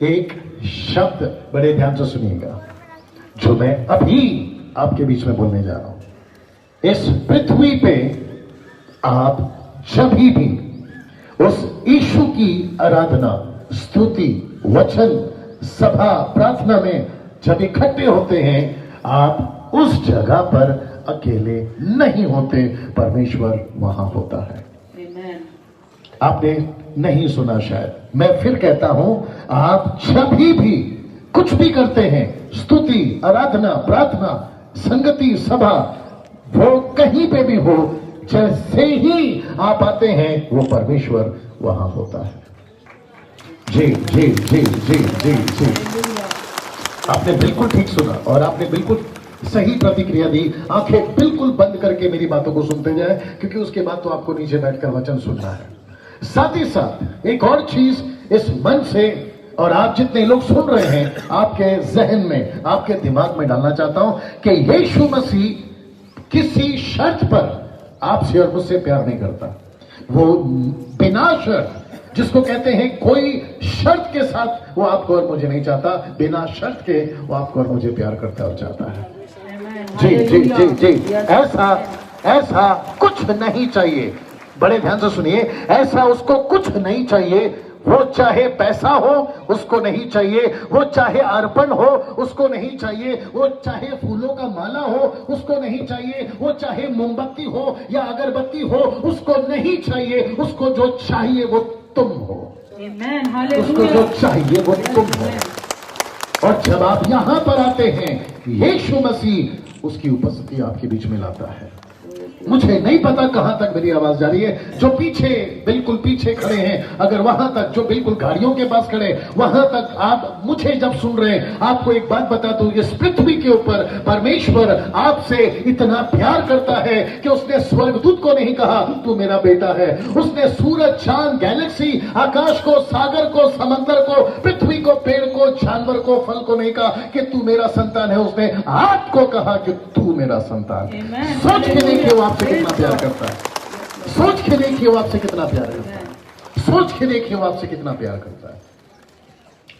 एक शब्द बड़े ध्यान से सुनिएगा जो मैं अभी आपके बीच में बोलने जा रहा हूं। इस पृथ्वी पे आप जब भी उस यीशु की आराधना, स्तुति, वचन, सभा, प्रार्थना में जब इकट्ठे होते हैं, आप उस जगह पर अकेले नहीं होते, परमेश्वर वहां होता है। आपने नहीं सुना शायद, मैं फिर कहता हूं, आप जब भी कुछ भी करते हैं, स्तुति, आराधना, प्रार्थना, संगति, सभा, वो कहीं पे भी हो, जैसे ही आप आते हैं वो परमेश्वर वहां होता है। जी जी जी जी जी जी, आपने बिल्कुल ठीक सुना और आपने बिल्कुल सही प्रतिक्रिया दी। आंखें बिल्कुल बंद करके मेरी बातों को सुनते जाए, क्योंकि उसके बाद तो आपको नीचे बैठकर वचन सुनना है। साथ ही साथ एक और चीज इस मन से, और आप जितने लोग सुन रहे हैं, आपके जहन में, आपके दिमाग में डालना चाहता हूं कि यीशु मसीह किसी शर्त पर आपसे और मुझसे प्यार नहीं करता। वो बिना शर्त, जिसको कहते हैं कोई शर्त के साथ, वो आपको और मुझे नहीं चाहता, बिना शर्त के वो आपको और मुझे प्यार करता और चाहता है। जी जी जी जी, ऐसा कुछ नहीं चाहिए। बड़े ध्यान से सुनिए, ऐसा उसको कुछ नहीं चाहिए। वो चाहे पैसा हो उसको नहीं चाहिए, वो चाहे अर्पण हो उसको नहीं चाहिए, वो चाहे फूलों का माला हो उसको नहीं चाहिए, वो चाहे मोमबत्ती हो या अगरबत्ती हो उसको नहीं चाहिए। उसको जो चाहिए वो तुम हो। उसको जो चाहिए वो तुम हो। और जब आप यहां पर आते हैं, यीशु मसीह उसकी उपस्थिति आपके बीच में लाता है। मुझे नहीं पता कहां तक मेरी आवाज जा रही है। जो पीछे, बिल्कुल पीछे खड़े हैं, अगर वहां तक, जो बिल्कुल गाड़ियों के पास खड़े, वहां तक आप मुझे जब सुन रहे हैं, आपको एक बात बता दूं, इस पृथ्वी के ऊपर परमेश्वर आपसे इतना प्यार करता है कि उसने स्वर्गदूत को नहीं कहा तू मेरा बेटा है। उसने सूरज, चांद, गैलेक्सी, आकाश को, सागर को, समंदर को, पृथ्वी को, पेड़ को, जानवर को, फल को नहीं कहा कि तू मेरा संतान है। उसने आपको कहा कि तू मेरा संतान है। सोच के देखिए वो आपसे कितना प्यार करता है। सोच के देखिए वो आपसे कितना प्यार करता है। सोच के देखिए वो आपसे कितना प्यार करता है।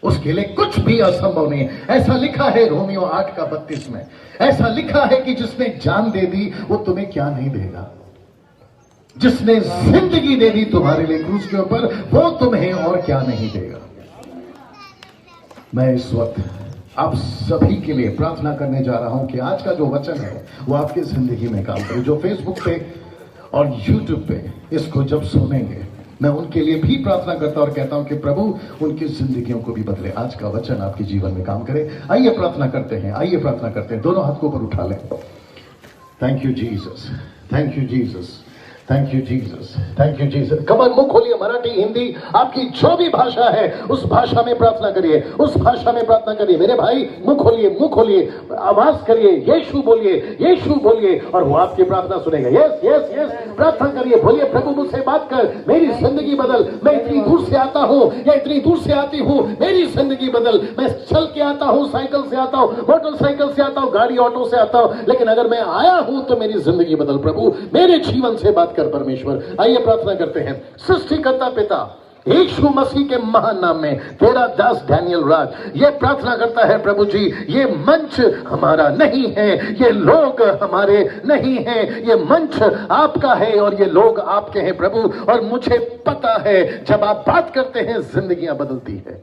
उसके लिए कुछ भी असंभव नहीं है। ऐसा लिखा है रोमियो 8:32 में, ऐसा लिखा है कि जिसने जान दे दी वो तुम्हें क्या नहीं देगा। जिसने जिंदगी दे दी तुम्हारे लिए क्रूस के ऊपर, वो तुम्हें और क्या नहीं देगा। मैं इस वक्त आप सभी के लिए प्रार्थना करने जा रहा हूं कि आज का जो वचन है वो आपकी जिंदगी में काम करे। जो फेसबुक पे और यूट्यूब पे इसको जब सुनेंगे, मैं उनके लिए भी प्रार्थना करता और कहता हूं कि प्रभु उनकी जिंदगियों को भी बदले। आज का वचन आपके जीवन में काम करे। आइए प्रार्थना करते हैं, आइए प्रार्थना करते हैं। दोनों हाथ को ऊपर उठा लें। Thank you Jesus, thank you Jesus, thank you Jesus, thank you Jesus. कमर मुंह खोलिए, मराठी, हिंदी, आपकी जो भी भाषा है उस भाषा में प्रार्थना करिए, उस भाषा में प्रार्थना करिए। मेरे भाई मुंह खोलिए, मुंह खोलिए, आवाज करिए, यीशु बोलिए, यीशु बोलिए, और वो आपकी प्रार्थना सुनेगा। यस यस यस, प्रार्थना करिए, बोलिए प्रभु मुझसे बात कर, मेरी जिंदगी बदल। मैं इतनी दूर से आता हूँ या इतनी दूर से आती हूँ, मेरी जिंदगी बदल। मैं चल के आता हूँ, साइकिल से आता हूँ, मोटरसाइकिल से आता हूँ, गाड़ी ऑटो से आता हूँ, लेकिन अगर मैं आया हूँ तो मेरी जिंदगी बदल। प्रभु मेरे जीवन से बात कर परमेश्वर। आइए प्रार्थना करते हैं। सृष्टिकर्ता पिता यीशु मसीह के महान नाम में तेरा दास डैनियल राज ये प्रार्थना करता है प्रभु जी, ये मंच हमारा नहीं है, ये लोग हमारे नहीं हैं, ये मंच आपका है और ये लोग आपके हैं प्रभु। और मुझे पता है जब आप बात करते हैं जिंदगियां बदलती है।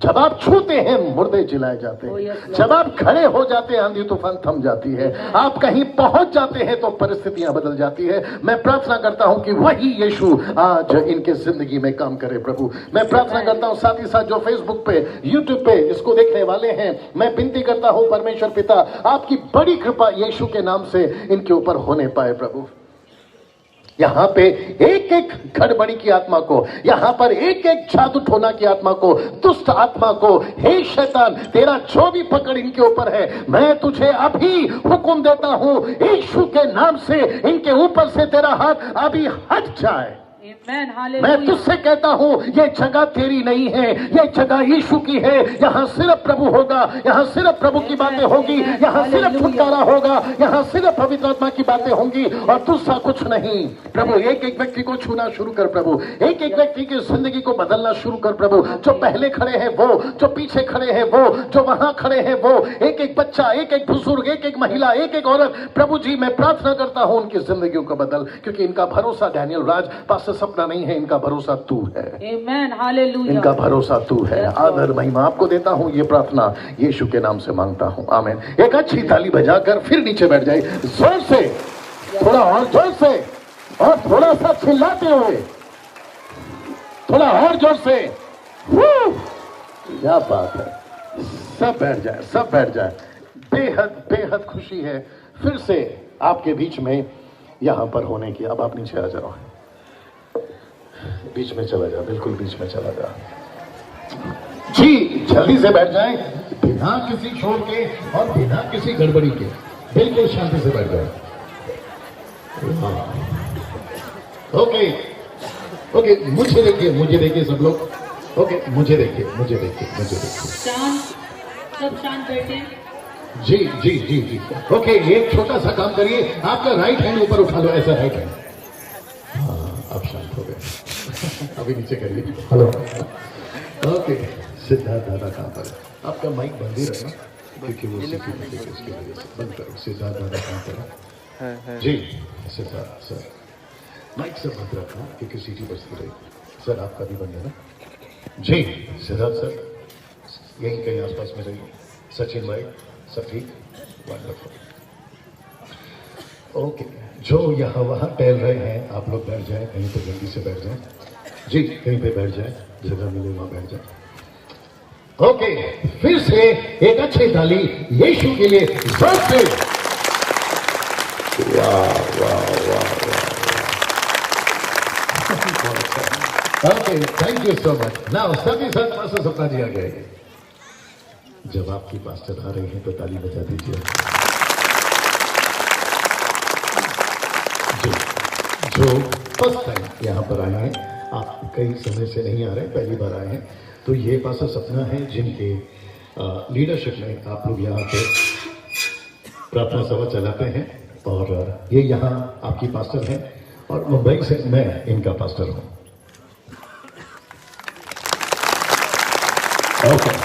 जब आप छूते हैं मुर्दे जिलाए जाते हैं, जब आप खड़े हो जाते हैं आंधी तूफान थम जाती है, आप कहीं पहुंच जाते हैं तो परिस्थितियां बदल जाती है। मैं प्रार्थना करता हूं कि वही यीशु आज इनके जिंदगी में काम करे प्रभु। मैं प्रार्थना करता हूं साथ ही साथ जो फेसबुक पे, यूट्यूब पे इसको देखने वाले हैं, मैं विनती करता हूं परमेश्वर पिता आपकी बड़ी कृपा यीशु के नाम से इनके ऊपर होने पाए प्रभु। यहां पे एक एक गड़बड़ी की आत्मा को, यहां पर एक एक जादू टोना की आत्मा को, दुष्ट आत्मा को, हे शैतान तेरा जो भी पकड़ इनके ऊपर है, मैं तुझे अभी हुक्म देता हूं यीशु के नाम से इनके ऊपर से तेरा हाथ अभी हट जाए। Amen. मैं Hallelujah. तुझसे कहता हूँ ये जगह तेरी नहीं है, ये जगह यीशु की है। यहाँ सिर्फ प्रभु होगा, यहाँ सिर्फ प्रभु की बातें होगी, यहाँ सिर्फ छुटकारा होगा, यहाँ सिर्फ पवित्र आत्मा की बातें होंगी और दूसरा कुछ नहीं। प्रभु एक एक व्यक्ति को छूना शुरू कर, प्रभु एक एक व्यक्ति की जिंदगी को बदलना शुरू कर। प्रभु जो पहले खड़े हैं वो, जो पीछे खड़े हैं वो, जो वहां खड़े हैं वो, एक एक बच्चा, एक एक बुजुर्ग, एक एक महिला, एक एक औरत, प्रभु जी मैं प्रार्थना करता हूं उनकी जिंदगियों को बदल, क्योंकि इनका भरोसा डैनियल राज पास्टर सपना नहीं है, इनका भरोसा तू है। Amen. Hallelujah. इनका भरोसा तू है। आदर महिमा आपको देता हूं, ये प्रार्थना यीशु के नाम से मांगता हूं, आमीन। एक अच्छी ताली बजाकर फिर नीचे बैठ जाए, जोर से, थोड़ा और जोर से, और थोड़ा सा चिल्लाते हुए, थोड़ा और जोर से। क्या बात है। सब बैठ जाए, सब बैठ जाए। बेहद बेहद खुशी है फिर से आपके बीच में यहां पर होने की। अब आप नीचे आ जाओ, बीच में चला जा, बिल्कुल बीच में चला जा जी। जल्दी से बैठ जाएं, बिना किसी शोर के और बिना किसी गड़बड़ी के, बिल्कुल शांति से बैठ जाए। ओके ओके, मुझे देखिए सब लोग। ओके, मुझे देखिए। शांत, सब शांत बैठे। जी जी जी जी। ओके, एक छोटा सा काम करिए, आपका राइट हैंड ऊपर उठा लो, ऐसा राइट हैंड। हाँ, अब शांत हो गए। अभी नीचे करिए। हेलो। ओके, सिद्धार्थ दादा कहाँ पर है? आपका माइक बंद ही रखना, क्योंकि वो इसकी वजह से बंद करो। सिद्धार्थ दादा कहाँ पर है? जी सिद्धार्थ सर, माइक से बंद रखना क्योंकि सीटी बजती रही। सर आपका भी बंद है ना? जी सिद्धार्थ सर, यहीं कहीं आसपास में रहिए। सचिन भाई सब ठीक? वंडरफुल। ओके, जो यहाँ वहाँ टहल रहे हैं आप लोग बैठ जाएं, कहीं पे जल्दी से बैठ जाएं। जी कहीं पे बैठ जाएं, जगह मिले वहाँ बैठ जाएं। ओके, फिर से एक अच्छी ताली यीशु के लिए जोर से। वाह वाह वाह वाह। Okay, thank you so much. Now सभी साथ पास्टर सपना जी आ गए। जब आपकी पास्टर आ रही हैं तो ताली बजा दीजिए। जो फर्स्ट टाइम यहाँ पर आए हैं, आप कई समय से नहीं आ रहे, पहली बार आए हैं, तो ये पास्टर सपना है जिनके लीडरशिप में आप लोग यहाँ पे प्रार्थना सभा चलाते हैं, और ये यहाँ आपकी पास्टर हैं, और मुंबई से मैं इनका पास्टर हूँ। ओके।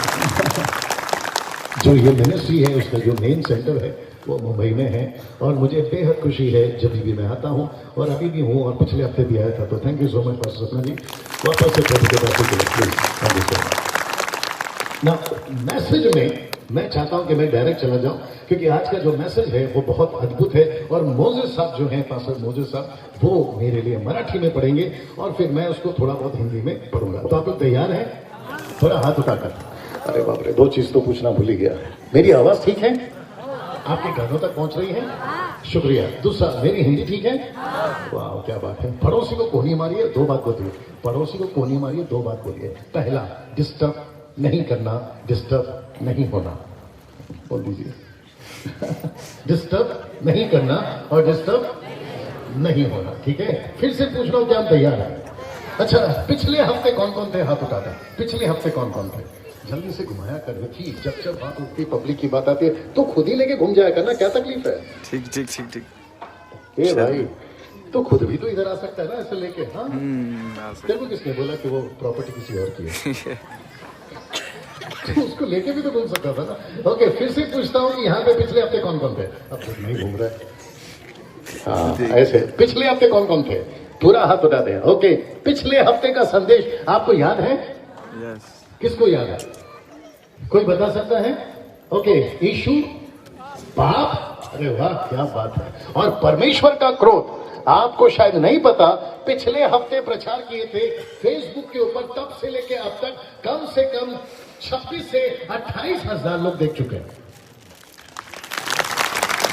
जो ये मिनिस्ट्री है उसका जो मेन सेंटर है वो मुंबई में है, और मुझे बेहद खुशी है जब भी मैं आता हूँ, और अभी भी हूँ, और पिछले हफ्ते भी आया था। तो thank you so much pastor सपना जी, वापस से थैंक यू सो मच। ना मैसेज में मैं चाहता हूं कि मैं डायरेक्ट चला जाऊं, क्योंकि आज का जो मैसेज है वो बहुत अद्भुत है, और मोजेस साहब जो हैं, पास्टर मोजेस साहब, वो मेरे लिए मराठी में पढ़ेंगे, और फिर मैं उसको थोड़ा बहुत हिंदी में पढ़ूंगा। तो आप लोग तैयार हैं? थोड़ा हाथ उठाकर। अरे बाप रे, दो चीज तो पूछना भूल ही गया। मेरी आवाज ठीक है? आपके कानों तक पहुंच रही है? शुक्रिया। दूसरा, मेरी हिंदी ठीक है? वाह, क्या बात है। पड़ोसी को कोनी मारिए, दो बात बोलिए। पड़ोसी को कोनी मारिए, दो बात बोलिए। पहला, डिस्टर्ब नहीं करना, डिस्टर्ब नहीं होना। बोल दीजिए। डिस्टर्ब नहीं करना और डिस्टर्ब नहीं होना, ठीक है? फिर से पूछ रहा हूं, क्या हम तैयार हैं? अच्छा, पिछले हफ्ते कौन कौन थे? हाथ उठाता। पिछले हफ्ते कौन कौन थे? जल्दी से घुमाया कर रखी। जब जब बात उठती, पब्लिक की बात आती है तो खुद ही लेके घूम जाया करना, क्या तकलीफ है? ठीक ठीक ठीक ठीक। ए भाई, तो खुद भी तो इधर आ सकता है ना ऐसे लेके। हाँ, तेरे को किसने बोला कि वो प्रॉपर्टी किसी और की है? तो उसको लेके भी तो घूम सकता था ना। ओके, फिर से पूछता हूँ कि यहाँ पे पिछले हफ्ते कौन कौन थे? अब खुद नहीं घूम रहा है। हाँ, ऐसे पिछले हफ्ते कौन कौन थे? पूरा हाथ उठा दे। ओके, पिछले हफ्ते का संदेश आपको याद है? यस। किसको याद है? कोई बता सकता है? ओके, यीशु, पाप, अरे वाह क्या बात है, और परमेश्वर का क्रोध। आपको शायद नहीं पता, पिछले हफ्ते प्रचार किए थे फेसबुक के ऊपर, तब से लेके अब तक कम से कम 26 से 28 हजार लोग देख चुके हैं।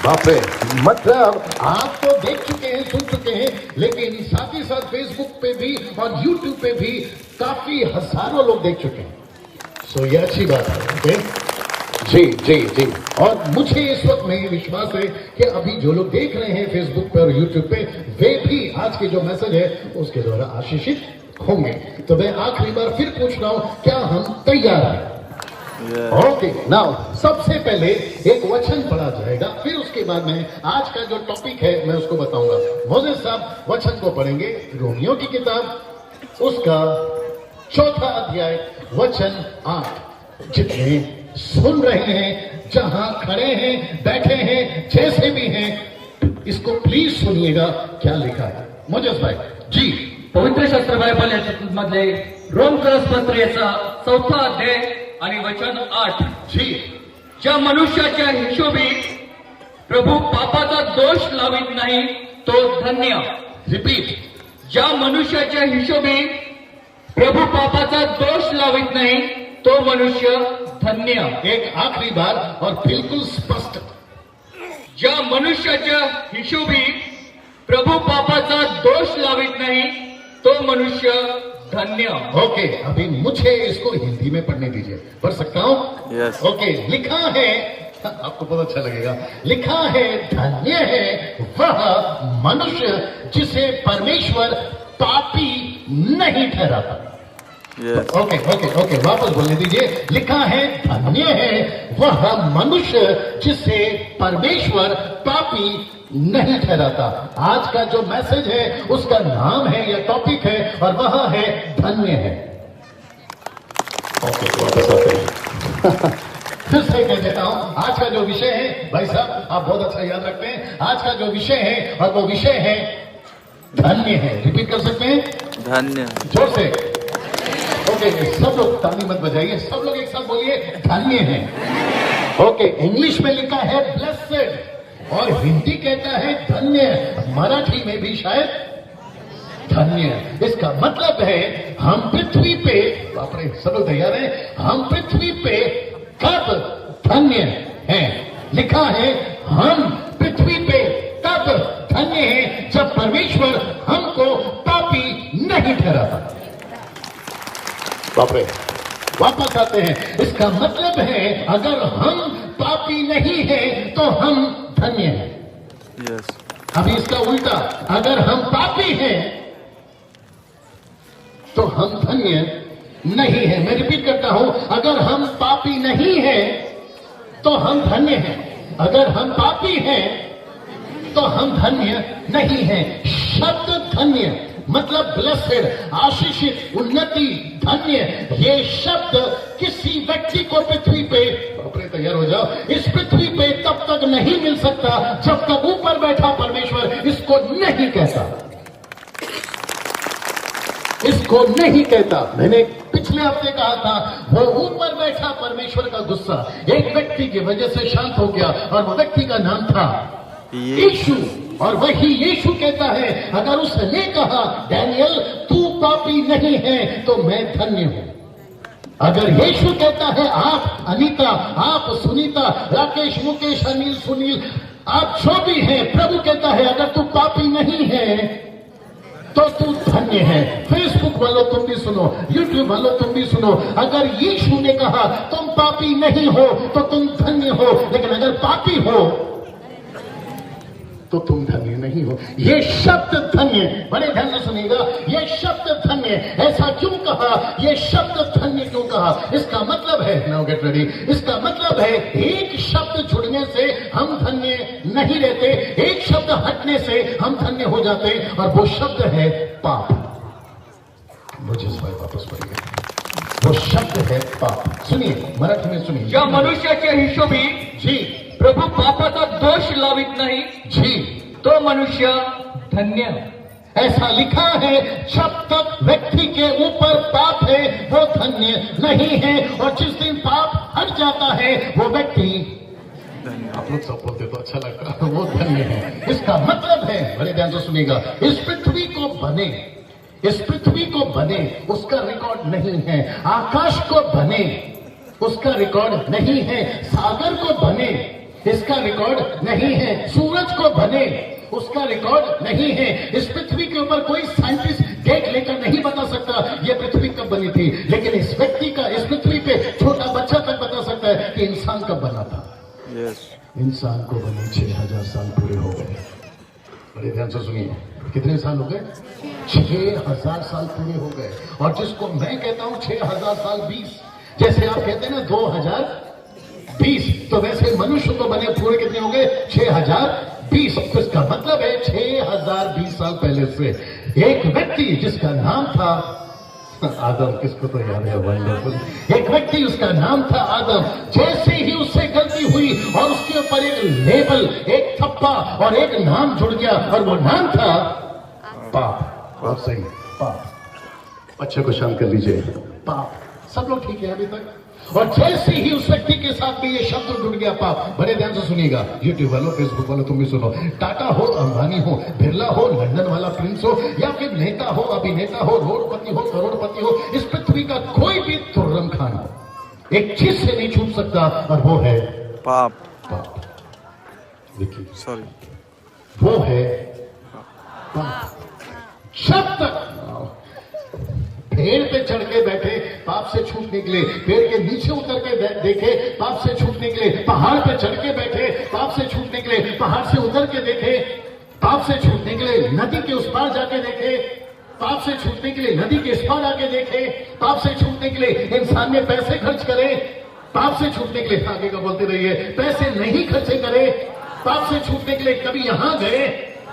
बाप रे, मतलब आप तो देख चुके हैं, सुन चुके हैं, लेकिन साथ ही साथ फेसबुक पे भी और यूट्यूब पे भी काफी हजारों लोग देख चुके हैं। सो ये अच्छी बात है। ओके, जी जी जी। और मुझे इस वक्त में ये विश्वास है कि अभी जो लोग देख रहे हैं फेसबुक पे और यूट्यूब पे, वे भी आज के जो मैसेज है उसके द्वारा आशीषित होंगे। तो मैं आखिरी बार फिर पूछ रहा हूं, क्या हम तैयार हैं? ओके, नाउ सबसे पहले एक वचन पढ़ा जाएगा, फिर उसके बाद में आज का जो टॉपिक है मैं उसको बताऊंगा। मोजेस साहब वचन को पढ़ेंगे, रोमियो की किताब उसका 4 अध्याय वचन 8। जितने सुन रहे हैं, जहां खड़े हैं, बैठे हैं, जैसे भी हैं, इसको प्लीज सुनिएगा क्या लिखा है। मोजेस भाई जी। पवित्र शास्त्र बायबल याच्यामध्ये रोमकरस पत्र याचा 4 अध्याय आणि वचन 8। जी। ज्या मनुष्याच्या हिशोबी प्रभू पापाचा दोष लावित नाही तो धन्य। रिपीट। ज्या मनुष्याच्या हिशोबी प्रभू पापाचा दोष लावित नाही तो मनुष्य धन्य। एक आखिरी बार और बिल्कुल स्पष्ट। ज्या मनुष्याच्या हिशोबी प्रभु पापाचा दोष लावित नाही तो मनुष्य धन्य। ओके, अभी मुझे इसको हिंदी में पढ़ने दीजिए। पढ़ सकता हूं? Yes. ओके, लिखा है, आपको बहुत अच्छा लगेगा, लिखा है धन्य है वह मनुष्य जिसे परमेश्वर पापी नहीं ठहराता। Yes. ओके ओके ओके, वापस बोलने दीजिए। लिखा है धन्य है वह मनुष्य जिसे परमेश्वर पापी नहीं ठहराता। आज का जो मैसेज है उसका नाम है या टॉपिक है और वह है धन्य है। ओके, वापस आते हैं। फिर से कह देता हूं, आज का जो विषय है, भाई साहब आप बहुत अच्छा याद रखते हैं, आज का जो विषय है और वो विषय है धन्य है। रिपीट कर सकते हैं? धन्य। जोर से। ओके, सब लोग ताली मत बजाइए, सब लोग एक साथ बोलिए धन्य है। ओके, इंग्लिश में लिखा है ब्लेसेड और हिंदी कहता है धन्य, मराठी में भी शायद धन्य। इसका मतलब है हम पृथ्वी पे, बाप रे सब लोग तैयार हैं, हम पृथ्वी पे कब धन्य हैं। लिखा है हम पृथ्वी पे तब धन्य हैं जब परमेश्वर हमको पापी नहीं ठहराता। बाप रे, वापस आते हैं। इसका मतलब है अगर हम पापी नहीं हैं तो हम धन्य हैं। Yes. अभी इसका उल्टा, अगर हम पापी हैं तो हम धन्य नहीं हैं। मैं रिपीट करता हूं, अगर हम पापी नहीं हैं तो हम धन्य हैं, अगर हम पापी हैं तो हम धन्य नहीं हैं। शब्द धन्य मतलब ब्लेसेड, आशीषित, उन्नति, धन्य, ये शब्द किसी व्यक्ति को पृथ्वी पे, अपने तैयार हो जाओ, इस पृथ्वी पे तब तक नहीं मिल सकता जब तक ऊपर बैठा परमेश्वर इसको नहीं कहता, इसको नहीं कहता। मैंने पिछले हफ्ते कहा था, वो ऊपर बैठा परमेश्वर का गुस्सा एक व्यक्ति की वजह से शांत हो गया और वो व्यक्ति का नाम था यीशु। और वही यीशु कहता है, अगर उसने कहा डैनियल तू पापी नहीं है तो मैं धन्य हूं। अगर यीशु कहता है आप अनीता, आप सुनीता, राकेश, मुकेश, अनिल, सुनील, आप जो भी हैं, प्रभु कहता है अगर तू पापी नहीं है तो तू धन्य है। फेसबुक वालों तुम भी सुनो, यूट्यूब वालों तुम भी सुनो, अगर यीशु ने कहा तुम पापी नहीं हो तो तुम धन्य हो, लेकिन अगर पापी हो तो तुम धन्य नहीं हो। ये शब्द धन्य, बड़े ध्यान से सुनिएगा, ये शब्द धन्य ऐसा क्यों कहा, ये शब्द धन्य क्यों कहा? इसका मतलब है, नाउ गेट रेडी, इसका मतलब है एक शब्द जुड़ने से हम धन्य नहीं रहते, एक शब्द हटने से हम धन्य हो जाते, और वो शब्द है पाप। मुझे इस बार वापस पढ़िए, वो शब्द है पाप। सुनिए, मराठी में सुनिए। ज्या मनुष्याच्या हिशोबी जी प्रभु पापाचा दोष लावित नाही जी तो मनुष्य धन्य। ऐसा लिखा है, जब तक व्यक्ति के ऊपर पाप है वो धन्य नहीं है, और जिस दिन पाप हट जाता है वो व्यक्ति, आप लोग सब बोलते तो अच्छा लगता है, वो धन्य है। इसका मतलब है, बड़े ध्यान से सुनिएगा, इस पृथ्वी को बने, इस पृथ्वी को बने उसका रिकॉर्ड नहीं है, आकाश को बने उसका रिकॉर्ड नहीं है, सागर को बने इसका रिकॉर्ड नहीं है, सूरज को बने उसका रिकॉर्ड नहीं है। इस पृथ्वी के ऊपर कोई साइंटिस्ट डेट लेकर नहीं बता सकता ये पृथ्वी कब बनी थी, लेकिन इस व्यक्ति का, इस पृथ्वी पे छोटा बच्चा तक बता सकता है कि इंसान इंसान कब बना था? यस इंसान को बने 6000 साल पूरे हो गए। बड़े ध्यान से सुनिए, कितने साल हो गए? 6000 साल पूरे हो गए। और जिसको मैं कहता हूं 6000 साल 20, जैसे आप कहते हैं ना 2020, तो वैसे मनुष्य को बने पूरे कितने हो गए? 6020। इसका मतलब है 6020 साल पहले से एक व्यक्ति जिसका नाम था आदम, किसको तो याद है, वंडरफुल, एक व्यक्ति उसका नाम था आदम, जैसे ही उससे गलती हुई और उसके ऊपर एक लेबल, एक थप्पा और एक नाम जुड़ गया और वो नाम था पाप। बहुत सही, पाप। बच्चे को शांत कर लीजिए, पाप। सब लोग ठीक है अभी तक? और जैसे ही उस व्यक्ति के साथ में ये शब्द जुड़ गया पाप, बड़े ध्यान से सुनिएगा, यूट्यूब वालों, फेसबुक वालों, तुम भी सुनो, टाटा हो, अंबानी हो, बिरला हो, लंदन वाला प्रिंस हो, या फिर नेता हो, अभिनेता हो, रोडपति हो, करोड़पति हो, इस पृथ्वी का कोई भी तुर्रम खान हो, एक चीज से नहीं छूट सकता और वो है पाप। पाप। देखिए, सॉरी, वो है पाप। जब तक पेड़ पे चढ़ के बैठे, पाप से छूटने के लिए, पेड़ के नीचे उतर के देखे, पाप से छूटने के लिए, पहाड़ पे चढ़ के बैठे, पाप से छूटने के लिए, पहाड़ से उतर के देखे, पाप से छूटने के लिए नदी के उस पार जाके देखे, पाप से छूटने के लिए नदी के इस पार आके देखे, पाप से छूटने के लिए इंसान ने पैसे खर्च करे, पाप से छूटने के लिए, आगे का बोलते रहिए, पैसे नहीं खर्चे करे, पाप से छूटने के लिए कभी यहां गए,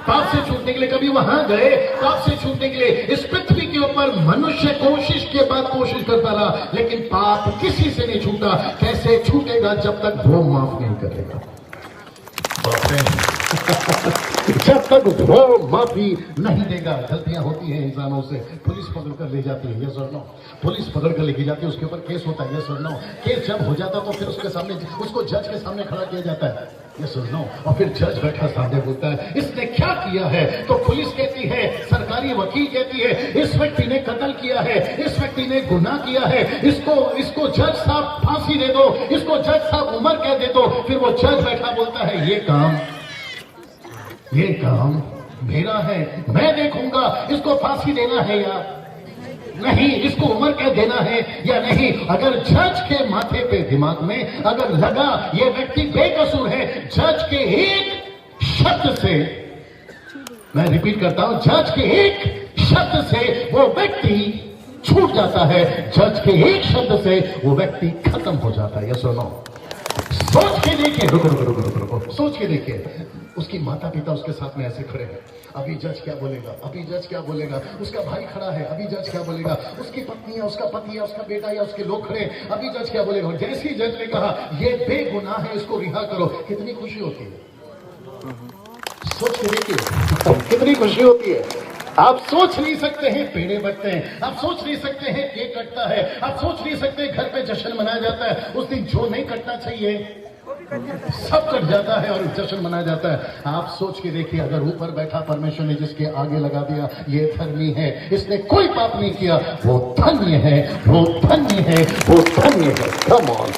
पाप से छूटने के लिए कभी वहां गए, पाप से छूटने के लिए इस पृथ्वी के ऊपर मनुष्य कोशिश के बाद कोशिश करता रहा, लेकिन पाप किसी से नहीं छूटा। कैसे छूटेगा? जब तक वो माफ नहीं करेगा। जब तक वो माफी नहीं देगा। गलतियां होती हैं इंसानों से, पुलिस पकड़ कर ले जाती है, यस और नो, पुलिस पकड़ कर लेके जाती है, उसके ऊपर केस होता है, यस और नो, केस जब हो जाता है तो फिर उसके सामने, उसको जज के सामने खड़ा किया जाता है, यस और नो, और फिर जज बैठा सामने बोलता है इसने क्या किया है, तो पुलिस कहती है, सरकारी वकील कहती है इस व्यक्ति ने कत्ल किया है, इस व्यक्ति ने गुनाह किया है, इसको जज साहब फांसी दे दो, इसको जज साहब उम्र कह दे दो। फिर वो जज बैठा बोलता है ये काम मेरा है, मैं देखूंगा इसको फांसी देना है या नहीं, इसको उम्र कह देना है या नहीं। अगर जज के माथे पे, दिमाग में अगर लगा ये व्यक्ति बेकसूर है, जज के एक शब्द से, मैं रिपीट करता हूं, जज के एक शब्द से वो व्यक्ति छूट जाता है, जज के एक शब्द से वो व्यक्ति खत्म हो जाता है। ये सुनो, सोच के देखिए, रुको, सोच के देखिए, उसकी माता पिता उसके साथ में ऐसे खड़े हैं, अभी जज क्या बोलेगा, अभी जज क्या बोलेगा, उसका भाई खड़ा है, अभी जज क्या बोलेगा, उसकी पत्नी या उसका पति या उसका बेटा या उसके लोग खड़े, अभी जज क्या बोलेगा। जैसे ही जज ने कहा ये बेगुनाह है, इसको रिहा करो, कितनी खुशी होती है। सोच के देखिए कितनी खुशी होती है। आप सोच नहीं सकते हैं पेड़े बढ़ते हैं, आप सोच नहीं सकते हैं केक कटता है, आप सोच नहीं सकते घर पे जश्न मनाया जाता है, उस दिन जो नहीं कटना चाहिए सब कट जाता है और जश्न मनाया जाता है। आप सोच के देखिए, अगर ऊपर बैठा परमेश्वर ने जिसके आगे लगा दिया ये धर्मी है, इसने कोई पाप नहीं किया, वो धन्य है, वो धन्य है, वो धन्य है। कम ऑन,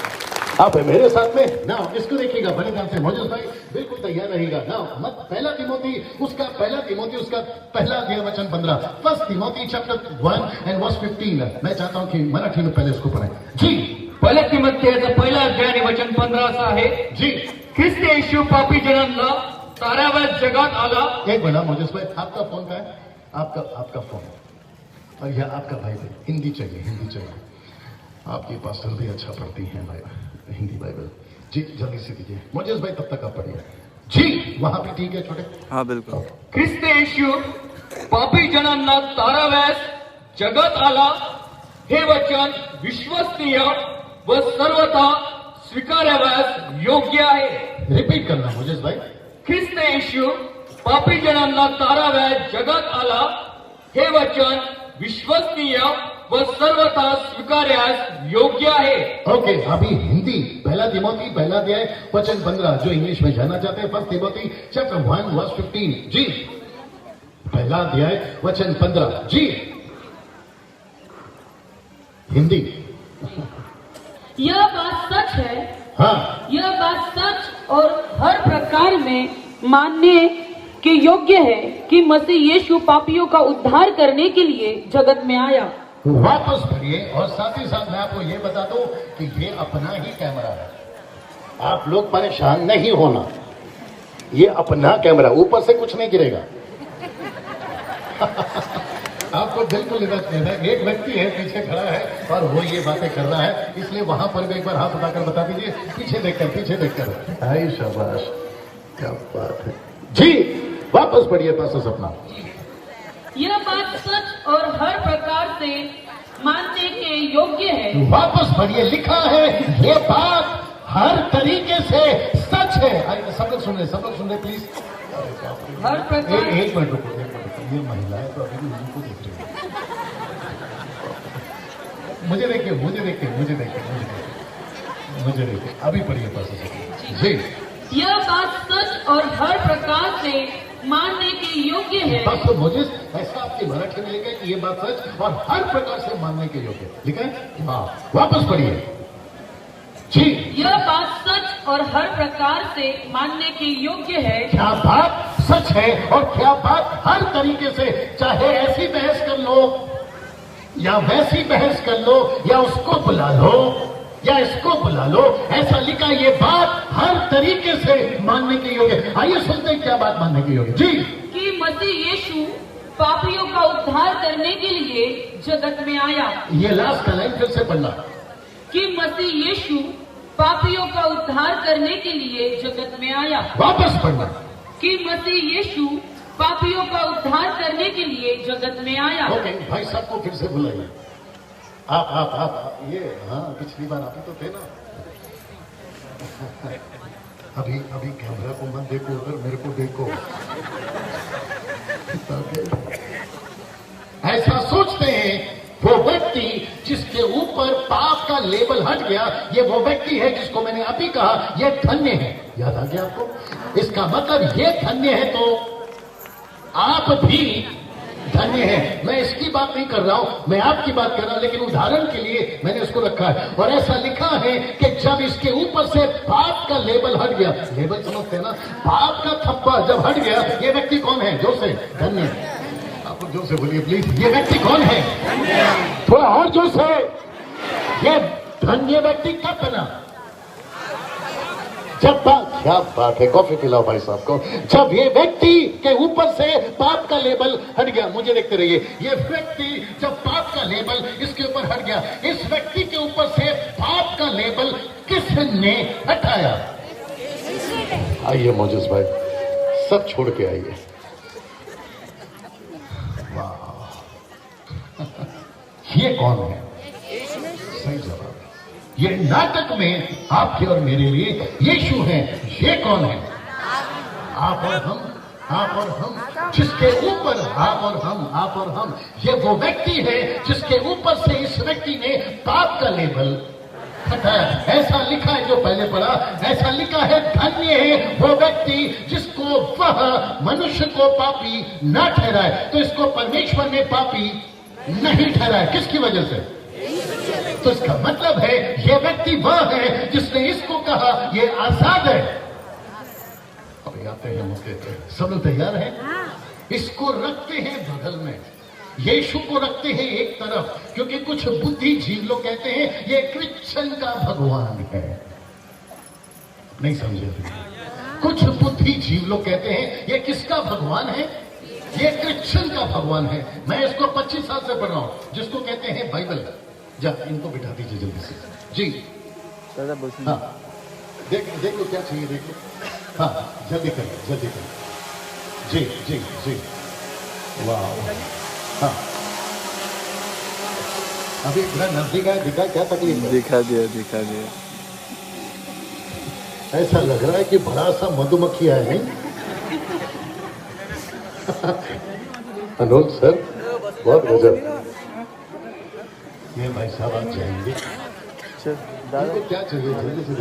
आप है मेरे साथ में ना, इसको देखिएगा बड़े ध्यान से, मौजूद भाई बिल्कुल तैयार रहेगा ना। मत पहला तिमोथी उसका पहला अध्याय वचन 15, first Timothy chapter 1 and verse 15। मैं चाहता हूं कि मराठी में पहले इसको पढ़ें जी। पहिल्या तिमोथेचं पहिला अध्याय आणि वचन 15 असं आहे जी। ख्रिस्त येशू पापी जनांना ताराव्या जगात आला। एक मिनट मोजेस भाई, आपका फोन का है, आपका फोन, और यह आपका भाई भाई हिंदी चाहिए। आपकी पास्टर भी अच्छा पढ़ती हैं भाई, हिंदी बाइबल जी, जल्दी से दीजिए मोजेस भाई, तब तक आप पढ़िए जी। वहां पे ठीक है छोटे? हाँ बिल्कुल। ख्रिस्त येशू पापी जनांना ताराव्यास जगात आला, हे वचन विश्वसनीय व सर्वथा स्वीकाराव्यास योग्य आहे। रिपीट करना मोजेस भाई। ख्रिस्त येशू पापी जनांना ताराव्यास जगात आला, हे वचन विश्वसनीय व सर्वथा स्वीकार्यास योग्य आहे। ओके, अभी हिंदी पहला तिमोथी पहला अध्याय वचन 15, जो इंग्लिश में जानना चाहते हैं फर्स्ट तिमोथी चैप्टर 1 वर्स 15 जी। पहला अध्याय वचन 15 जी, हिंदी। यह बात सच है, हाँ, यह बात सच और हर प्रकार में मानने के योग्य है कि मसीह यीशु पापियों का उद्धार करने के लिए जगत में आया। वापस पढ़िए, और साथ ही साथ मैं आपको ये बता दूं कि ये अपना ही कैमरा है, आप लोग परेशान नहीं होना, ये अपना कैमरा, ऊपर से कुछ नहीं गिरेगा। आपको बिल्कुल इधर है। एक व्यक्ति है पीछे खड़ा है और वो ये बातें कर रहा है, इसलिए वहां पर भी एक बार हाथ उठाकर बता दीजिए, पीछे देखकर। हाय शाबाश, क्या बात है जी। वापस पढ़िए पासा सपना। यह बात सच और हर प्रकार से मानने के योग्य है। वापस पढ़िए, लिखा है ये बात हर तरीके से सच है। सब लोग सुन रहे प्लीज। हर प्रकार एक मिनट रुको, ये महिला है तो अभी भी उनको देख रही है। मुझे देखिए, अभी पढ़िए पासा सपना जी। यह बात सच और हर प्रकार से मानने के योग्य है। बस तो मुझे ऐसा आपकी मराठी में लिखा है कि ये बात सच और हर प्रकार से मानने के योग्य लिखा है। हाँ, वापस पढ़िए जी। यह बात सच और हर प्रकार से मानने के योग्य है। क्या बात सच है और क्या बात हर तरीके से, चाहे ऐसी बहस कर लो या वैसी बहस कर लो या उसको बुला लो या इसको बुला लो, ऐसा लिखा ये बात हर तरीके से मानने के योग्य। आइए सुनते हैं क्या बात मानने के योग्य जी। कि मसीह यीशु पापियों का उद्धार करने के लिए जगत में आया। ये लास्ट का लाइन फिर से पढ़ना। कि मसीह यीशु पापियों का उद्धार करने के लिए जगत में आया। वापस पढ़ना। कि मसीह यीशु पापियों का उद्धार करने के लिए जगत में आया। ओके, भाई साहब को फिर से बुलाइए। आप ये, हाँ, पिछली बार आप ही तो थे ना। अभी कैमरा को मत देखो, उधर मेरे को देखो। ऐसा सोचते हैं वो व्यक्ति जिसके ऊपर पाप का लेबल हट गया, ये वो व्यक्ति है जिसको मैंने अभी कहा ये धन्य है। याद आ गया आपको? इसका मतलब ये धन्य है तो आप भी धन्य है। मैं इसकी बात नहीं कर रहा हूं, मैं आपकी बात कर रहा हूं, लेकिन उदाहरण के लिए मैंने इसको रखा है। और ऐसा लिखा है कि जब इसके ऊपर से पाप का लेबल हट गया, लेबल समझते हैं ना, पाप का थप्पा जब हट गया, ये व्यक्ति कौन है? जोर से, धन्य। आप जोर से बोलिए प्लीज, ये व्यक्ति कौन है? थोड़ा और जोर से। ये धन्य व्यक्ति कब बना? जब क्या बात है, कॉफी पिलाओ भाई साहब को। जब ये व्यक्ति के ऊपर से पाप का लेबल हट गया, मुझे देखते रहिए, ये व्यक्ति जब पाप का लेबल इसके ऊपर हट गया, इस व्यक्ति के ऊपर से पाप का लेबल किसने हटाया? आइए मोजेस भाई, सब छोड़ के आइए। वाह, ये कौन है? सही जवाब। ये नाटक में आपके और मेरे लिए यीशु हैं। ये कौन है? आप और हम, जिसके ऊपर आप और हम, ये वो व्यक्ति है जिसके ऊपर से इस व्यक्ति ने पाप का लेबल हटाया। ऐसा लिखा है, जो पहले पढ़ा, ऐसा लिखा है, धन्य है वो व्यक्ति जिसको वह मनुष्य को पापी न ठहराए। तो इसको परमेश्वर ने पापी नहीं ठहराया, किसकी वजह से? तो इसका मतलब है ये व्यक्ति वह है जिसने इसको कहा ये आजाद है। अब आते हैं मुद्दे पे, सब लोग तैयार हैं? इसको रखते हैं बगल में, यीशु को रखते हैं एक तरफ, क्योंकि कुछ बुद्धिजीवी लोग कहते हैं ये क्रिश्चियन का भगवान है। नहीं समझे? कुछ बुद्धिजीवी लोग कहते हैं ये किसका भगवान है? ये क्रिश्चियन का भगवान है। मैं इसको 25 साल से पढ़ रहा हूं, जिसको कहते हैं बाइबल। जा, इनको बिठा दीजिए जल्दी से जी। हाँ, देख लो क्या चाहिए, देख लो। हाँ, जल्दी कर जी। वाह, हाँ, अभी इतना नजदीक आया, दिखा क्या तकलीफ है? दिखा दिया। ऐसा लग रहा है कि बड़ा सा मधुमक्खी है, नहीं? अनोल सर, बहुत गजब। ये भाई साहब आप जाएंगे, इनको क्या चाहिए? जल्दी से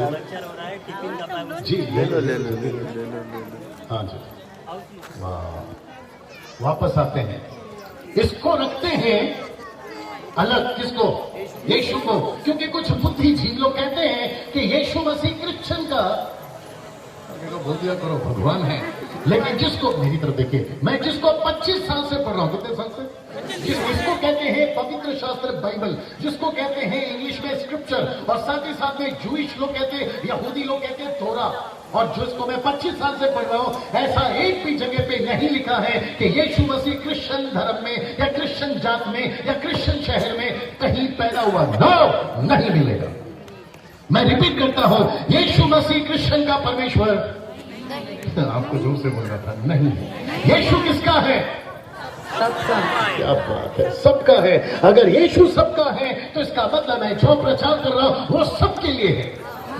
जी, ले लो। हाँ जी, वाह। वापस आते हैं, इसको रखते हैं अलग। किसको? यीशु को। क्योंकि कुछ बुद्धिजीवी लोग कहते हैं कि यीशु मसीह क्रिश्चियन का बोल दिया करो भगवान है। लेकिन जिसको, मेरी तरफ देखिए, मैं जिसको 25 साल से पढ़ रहा हूं, कितने साल से, जिसको कहते हैं पवित्र शास्त्र बाइबल, जिसको कहते हैं इंग्लिश में स्क्रिप्चर, और साथ ही साथ में जूइश लोग कहते हैं, यहूदी लोग कहते हैं तोरा, और जिसको मैं 25 साल से पढ़ रहा हूं, ऐसा एक भी जगह पे नहीं लिखा है कि यीशु मसीह क्रिश्चियन धर्म में या क्रिश्चियन जात में या क्रिश्चियन शहर में कहीं पैदा हुआ। नो, नहीं मिलेगा। मैं रिपीट करता हूं, यीशु मसीह क्रिश्चियन का परमेश्वर, आपको जोर से बोलना था, नहीं। यीशु किसका है? सबका। क्या बात है, सबका है। अगर यीशु सबका है तो इसका मतलब है जो प्रचार कर रहा हूं वो सबके लिए है।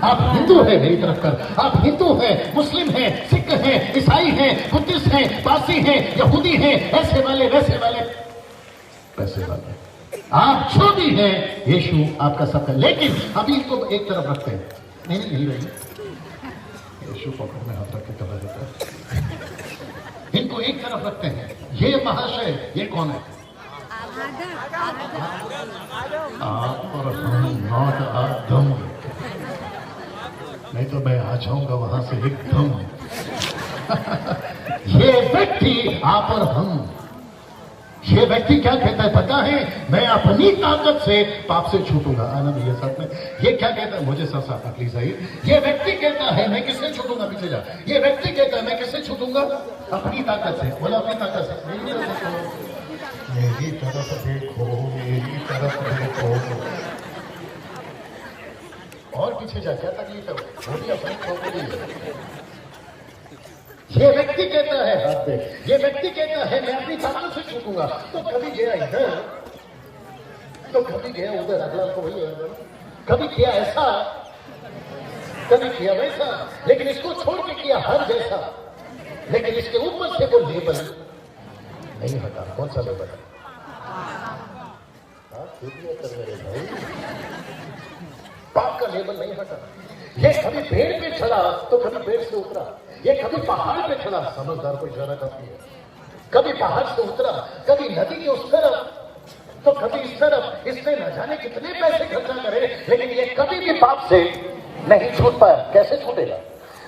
आप हिंदू हैं, मेरी तरफ कर, आप हिंदू हैं, मुस्लिम हैं, सिख हैं, ईसाई हैं, बुद्धिस्ट हैं, पारसी हैं, यहूदी हैं, ऐसे वाले वैसे वाले पैसे वाले, आप जो भी हैं, यीशु आपका सबका। लेकिन अभी इनको एक तरफ रखते हैं, नहीं रही, यीशु पकड़ में हाथ रख के कहा जाता है, इनको एक तरफ रखते हैं। ये महाशय, ये कौन है? आप और हम, नॉट आदम। नहीं तो मैं आ जाऊंगा वहां से एकदम। ये व्यक्ति, आप और हम, ये व्यक्ति क्या कहता है पता है? मैं अपनी ताकत से पाप से छूटूंगा। आना भैया साथ में। ये क्या कहता है? मुझे साथ साथ प्लीज आइए। ये व्यक्ति कहता है मैं किससे छूटूंगा? पीछे जा। ये व्यक्ति कहता है मैं किससे छूटूंगा? अपनी ताकत से। बोला अपनी ताकत से। मेरी तरफ देखो, मेरी तरफ देखो। और पीछे जा, क्या तकलीफ है? वो भी अपनी खोपड़ी है। ये व्यक्ति कहता है हाथ पे, ये व्यक्ति कहता है मैं अपनी ताकत से छूटूंगा। तो कभी गया इधर, तो कभी गया उधर, अगला को वही है, कभी किया ऐसा, कभी किया वैसा, लेकिन इसको छोड़ के किया हर जैसा। लेकिन इसके ऊपर से वो लेबल नहीं हटा। कौन सा लेबल है? पाप का लेबल नहीं हटा। ये कभी पेड़ पे चढ़ा तो कभी पेड़ से उतरा, ये कभी पहाड़ पे चढ़ा, समझदार को इशारा करती है, कभी पहाड़ से उतरा, कभी नदी के उस तरफ तो कभी इस तरफ। इसने न जाने कितने पैसे खर्चा करे, लेकिन ये कभी भी पाप से नहीं छूट पाया। कैसे छूटेगा?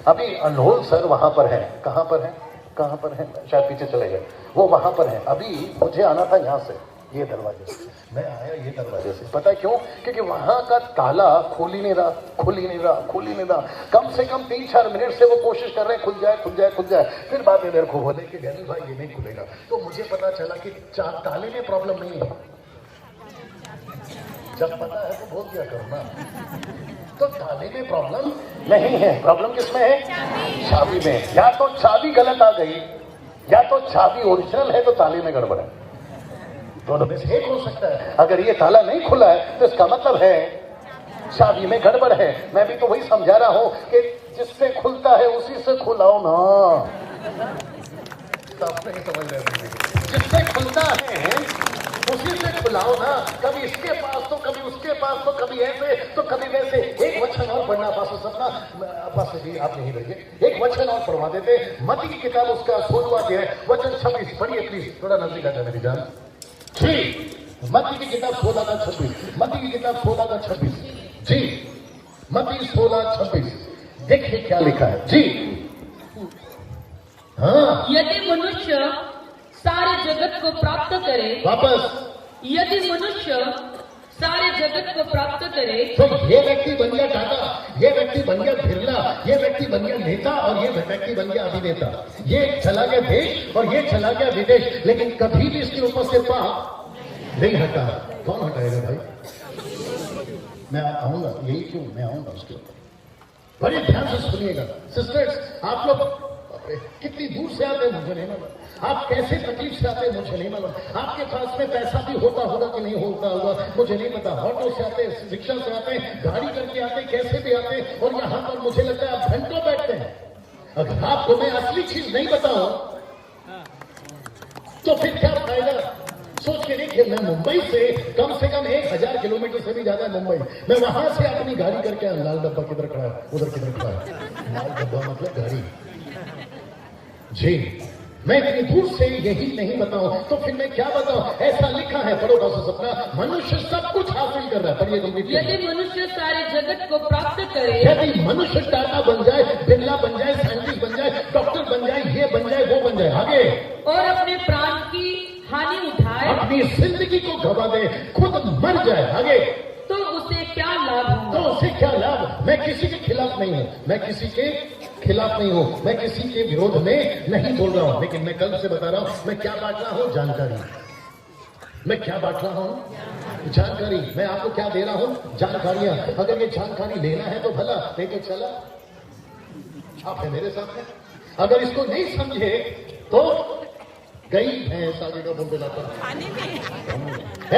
अभी अनहोल सर वहां पर है। कहां पर है? कहां पर है? शायद पीछे चले गए। वो वहां पर है। अभी मुझे आना था यहां से, ये दरवाजे से। मैं आया ये दरवाजे से। पता है क्यों? क्योंकि वहां का ताला खोल ही नहीं रहा, खोल ही नहीं रहा, खोल ही नहीं रहा। कम से कम 3-4 मिनट से वो कोशिश कर रहे हैं खुल जाए, खुल जाए, खुल जाए। फिर बाद में मेरे को बोले कि गैनी भाई ये नहीं खुलेगा। तो मुझे पता चला कि ताले में प्रॉब्लम नहीं है। जब पता है तो बोल दिया करो ना। तो ताले में प्रॉब्लम नहीं है। प्रॉब्लम किसमें है? चाबी में। या तो चाबी गलत आ गई, या तो चाबी ओरिजिनल है तो ताले में गड़बड़ है। दोनों में से एक हो सकता है। अगर ये ताला नहीं खुला है तो इसका मतलब है चाबी में गड़बड़ है। मैं भी तो वही समझा रहा हूं कि जिससे खुलता है उसी से खुलाओ ना। नहीं समझ रहे? जिससे खुलता है उसी से खुलाओ ना। कभी इसके पास तो कभी उसके पास तो कभी ऐसे तो कभी वैसे। एक वचन और पढ़ना पास सपना पास जी आप नहीं रहिए। एक वचन और पढ़वा देते। मत्ती की किताब उसका 16वां अध्याय वचन 26 पढ़िए प्लीज। थोड़ा नजदीक आ जाए मेरी जान। जी, मत्ती की किताब 16-26। मत्ती की किताब 16-26 जी, मत्ती 16-26। देखिए क्या लिखा है जी। हाँ, यदि मनुष्य सारे जगत को प्राप्त करे, वापस, यदि मनुष्य सारे जगत को प्राप्त करे तो ये व्यक्ति बन गया टाटा, ये व्यक्ति बन गया बिरला, ये व्यक्ति बन गया नेता और ये व्यक्ति बन गया अभिनेता। ये चला गया देश और ये चला गया विदेश, लेकिन कभी भी इसके ऊपर से पाप नहीं हटा। कौन हटाएगा भाई? मैं आऊंगा, यही क्यों मैं आऊंगा उसके ऊपर। बड़े ध्यान से सुनिएगा सिस्टर्स। आप लोग कितनी दूर से आते हैं मुझे नहीं मालूम, आप कैसे तकलीफ से आते हैं मुझे नहीं मालूम, आपके पास में पैसा भी होता होगा कि नहीं होता होगा मुझे नहीं पता। ऑटो से आते हैं, रिक्शा से आते हैं, गाड़ी करके आते हैं, कैसे भी आते हैं, और यहाँ पर मुझे लगता है आप घंटों बैठते हैं। अगर आपको मैं असली चीज नहीं बताऊं तो फिर क्या फायदा? सोच के देखिए, मैं मुंबई से कम 1000 किलोमीटर से भी ज्यादा है मुंबई। मैं वहां से अपनी गाड़ी करके आया। लाल डब्बा किधर खड़ा है? उधर किधर खड़ा है? लाल डब्बा मतलब गाड़ी जी। मैं इतनी दूर से यही नहीं बताऊं तो फिर मैं क्या बताऊं? ऐसा लिखा है, पढ़ो डॉक्टर सपना। मनुष्य सब कुछ हासिल कर रहा है। पढ़िए कंप्लीट। यदि मनुष्य सारे जगत को प्राप्त करे, यदि मनुष्य टाटा बन जाए, बिरला बन जाए, साइंटिस्ट बन जाए, डॉक्टर बन जाए, ये बन भागे और अपने प्राण की हानि उठाए अपनी जिंदगी को गवा दे, खुद मर जाए आगे, तो उसे क्या लाभ तो होगा? उसे क्या लाभ? मैं किसी के खिलाफ नहीं हूँ, मैं किसी के खिलाफ नहीं हूँ, मैं किसी के विरोध में नहीं बोल रहा हूँ, लेकिन मैं कल से बता रहा हूँ मैं क्या बांट रहा हूँ, जानकारी। मैं क्या बांट रहा हूँ? जानकारी। मैं आपको क्या दे रहा हूँ? जानकारियां। अगर ये जानकारी लेना है तो भला, नहीं तो चला आप है मेरे साथ में। अगर इसको नहीं समझे तो गई भैंस आगे का बोल दिलाता।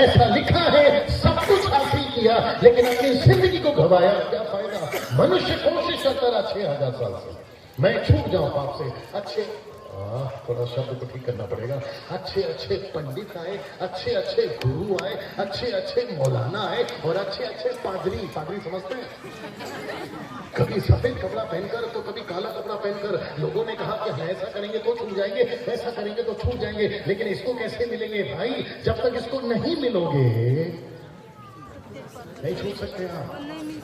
ऐसा लिखा है, सब कुछ हासिल किया लेकिन अपनी जिंदगी को गवाया, क्या फायदा? मनुष्य कोशिश करता रहा 6000 साल से मैं छूट जाऊं पाप से। अच्छे थोड़ा शब्द को ठीक करना पड़ेगा। अच्छे अच्छे पंडित आए, अच्छे अच्छे गुरु आए, अच्छे अच्छे मौलाना आए और अच्छे अच्छे पादरी। पादरी समझते हैं? कभी सफेद कपड़ा पहनकर तो कभी काला कपड़ा पहनकर। लोगों ने कहा कि हम ऐसा करेंगे तो छूट जाएंगे, ऐसा करेंगे तो छूट जाएंगे, लेकिन इसको कैसे मिलेंगे भाई? जब तक इसको नहीं मिलोगे नहीं छूट सकते।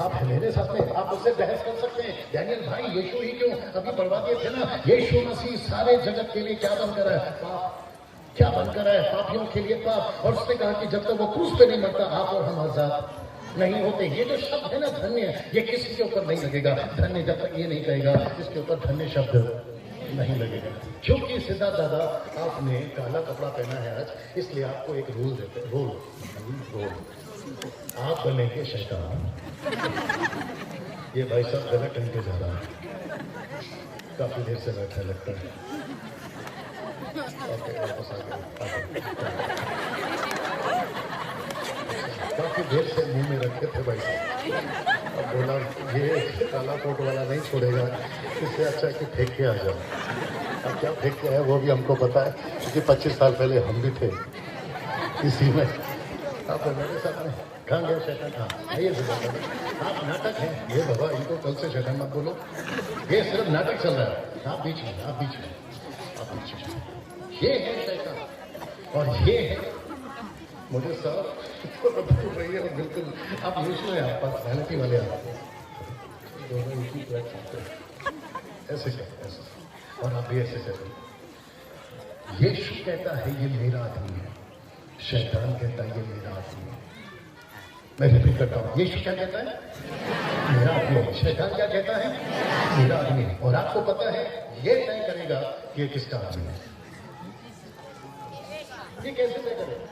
आप है मेरे साथ में, आप उससे बहस कर सकते हैं। डैनियल भाई यीशु ही क्यों अभी बढ़वा दिए थे ना? यीशु मसीह सारे जगत के लिए क्या बनकर है? पाप। क्या बनकर है? पापियों के लिए पाप। और उसने कहा कि जब तक वो क्रूस पे नहीं मरता आप और हम आजाद नहीं होते। ये जो शब्द है ना धन्य, ये किसी के ऊपर नहीं लगेगा। धन्य जब तक ये नहीं कहेगा इसके ऊपर धन्य शब्द नहीं लगेगा। क्योंकि सिद्धार्थ दादा आपने काला कपड़ा पहना है आज, इसलिए आपको एक रूल देते। रूल आप बनेंगे शैतान। ये भाई साहब गलत ढंग के जा रहा है, काफी देर से बैठा लगता है। वापस आ गए। काफी देर से मुंह में रखे थे भाई साहब। अब बोला ये काला कोट वाला नहीं छोड़ेगा, इससे अच्छा कि फेंक के आ जाओ। अब क्या फेंक के है वो भी हमको पता है, क्योंकि 25 साल पहले हम भी थे इसी में। आप मेरे साथ में कहाँ गया शैतान? हाँ ये आप नाटक है ये बाबा, इनको कल से शैतान मत बोलो, ये सिर्फ नाटक चल रहा है। आप बीच में, आप बीच में, आप बीच में। ये है शैतान और ये है मुझे साहब बिल्कुल। आप यीशु है, आप पर्सनैलिटी वाले आप दोनों एक ही प्लेटफॉर्म ऐसे कर ऐसे, और आप भी ऐसे करें। यीशु कहता है ये मेरा आदमी है, शैतान कहता है ये मेरा आदमी है। मैं रिपीट करता हूँ, यीशु क्या कहता है? मेरा आदमी है। शैतान क्या कहता है? मेरा आदमी है। और आपको पता है ये तय करेगा कि ये किसका आदमी है। ये कैसे तय करेगा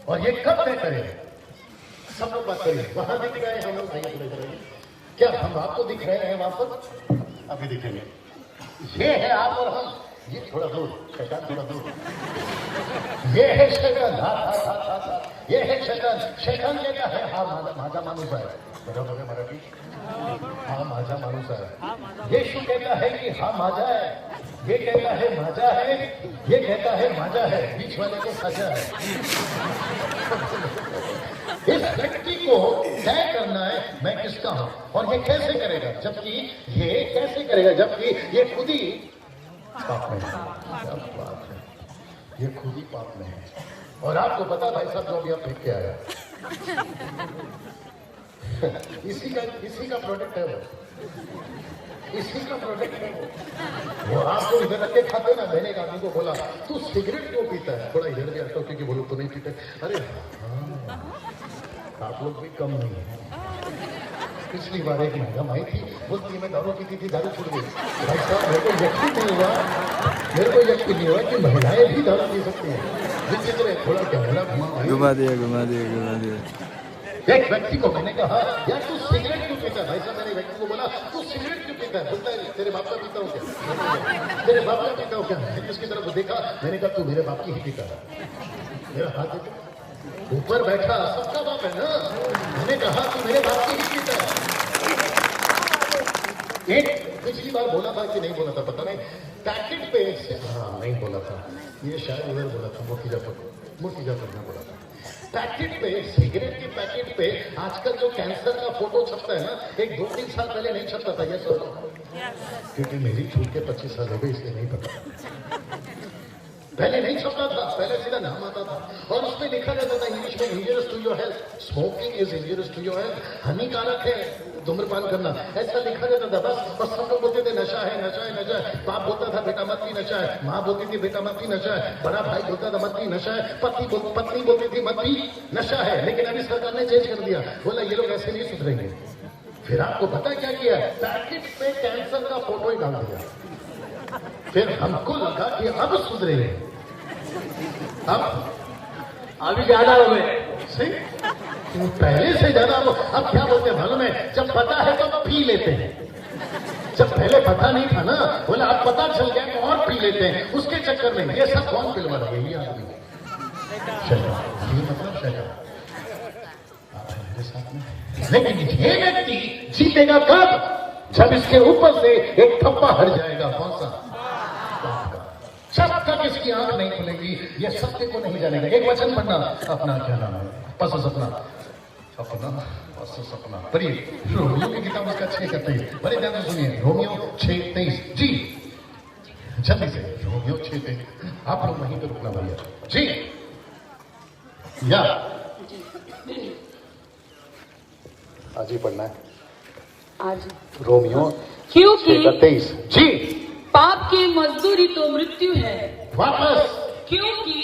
और ये कब तय करेगा? सब लोग बात करेंगे। वहां दिख रहे हैं हम लोग, नहीं करेंगे क्या? हम आपको दिख रहे हैं वहां पर, अभी दिखेंगे। ये है आप और हम, ये थोड़ा दूर, शैतान थोड़ा दूर। ये है शैतान, ये है शैतान। शैतान कहता है हा माझा माणूस आहे, बरोबर है मराठी? हा माझा माणूस आहे। यीशु कहता है कि हा माझा है, ये कहता है माझा है, ये कहता है माझा है, बीच वाले को साझा है। इस व्यक्ति को तय करना है मैं किसका हूं, और ये कैसे करेगा? जबकि ये कैसे करेगा जबकि ये खुद ही पाप में है। क्या बात है, ये खुद ही पाप में है। और आपको पता भाई साहब जो भी आप फेंक के आया इसी का प्रोडक्ट है वो, इसी का प्रोडक्ट है वो आपको इधर रख के खाते ना। मैंने एक आदमी को बोला तू सिगरेट क्यों पीता है? थोड़ा इधर भी आता हूँ क्योंकि वो लोग तो नहीं पीते। अरे हाँ, आप लोग भी कम नहीं है। पिछली बार एक मैडम आई थी, बोलती मैं दारू पीती थी, दारू छूट गई। भाई साहब मेरे को यकीन नहीं हुआ कि महिलाएं भी दारू पी सकती हैं। विचित्र है, थोड़ा कैमरा घुमा दिया। एक व्यक्ति को मैंने कहा यार तू सिगरेट क्यों पीता है? भाई साहब मैंने व्यक्ति को बोला तू सिगरेट क्यों पीता है? बोलता है तेरे बाप का पीता हूँ क्या? तेरे बाप का पीता हूँ क्या? किसकी तरफ देखा, मैंने कहा तू मेरे बाप की ही पीता है। मेरा हाथ देखो, ऊपर बैठा सबका बाप है ना। मैंने कहा तू मेरे बाप की ही पीता है। एक पिछली बार बोला था कि नहीं बोला था पता नहीं, पैकेट पे हाँ नहीं बोला था, ये शायद उधर बोला था, मूर्तिजापुर में बोला था। पैकेट पे, सिगरेट के पैकेट पे आजकल जो कैंसर का फोटो छपता है ना, एक 2-3 साल पहले नहीं छपता था। ये सोचो, क्योंकि मेरी छूट के 25 साल हो गए इसलिए नहीं पता। पहले नहीं छपता था, पहले सीधा नाम आता था और उसमें लिखा रहता था इंग्लिश में injurious to your health, smoking is injurious to your health, हानिकारक है धूम्रपान करना, ऐसा लिखा रहता था बस। और सब लोग बोलते थे नशा है नशा है नशा है। बाप बोलता था बेटा मत पी नशा है, माँ बोलती थी बेटा मत पी नशा है, बड़ा भाई बोलता था मत पी नशा है, पत्नी बोलती थी मत पी नशा है। लेकिन अभी सरकार ने चेंज कर दिया, बोला ये लोग ऐसे नहीं सुधरेंगे। फिर आपको पता क्या किया, पैकेट पे कैंसर का फोटो ही डाल दिया। फिर हमको लगा कि अब सुधरे, अब अभी ज्यादा हो गए। सही, पहले से ज्यादा। अब क्या बोलते हैं मालूम है, जब पता है तो पी लेते हैं, जब पहले पता नहीं था ना, बोले अब पता चल गया तो और पी लेते हैं। उसके चक्कर में ये सब कौन पिलवा रहा है, ये आदमी शैतान, ये मतलब शैतान आप हैं मेरे साथ में। लेकिन ये व्यक्ति जीतेगा कब, जब इसके ऊपर से एक थप्पा हट जाएगा। कौन सा? पाप का। जब तक इसकी आंख नहीं खुलेगी ये सत्य को नहीं जानेगा। एक वचन पढ़ना, अपना क्या नाम है, पस सपना, अपना पस सपना पढ़िए। रोमियो की किताब उसका 6 करते हैं, बड़े ध्यान से सुनिए। रोमियो 6:23 जी, जल्दी से रोमियो 6:23। आप लोग वहीं पे रुकना भैया जी। या आज ही पढ़ना है, आज रोमियो क्योंकि 6:23 जी। पाप की मजदूरी तो मृत्यु है, वापस क्योंकि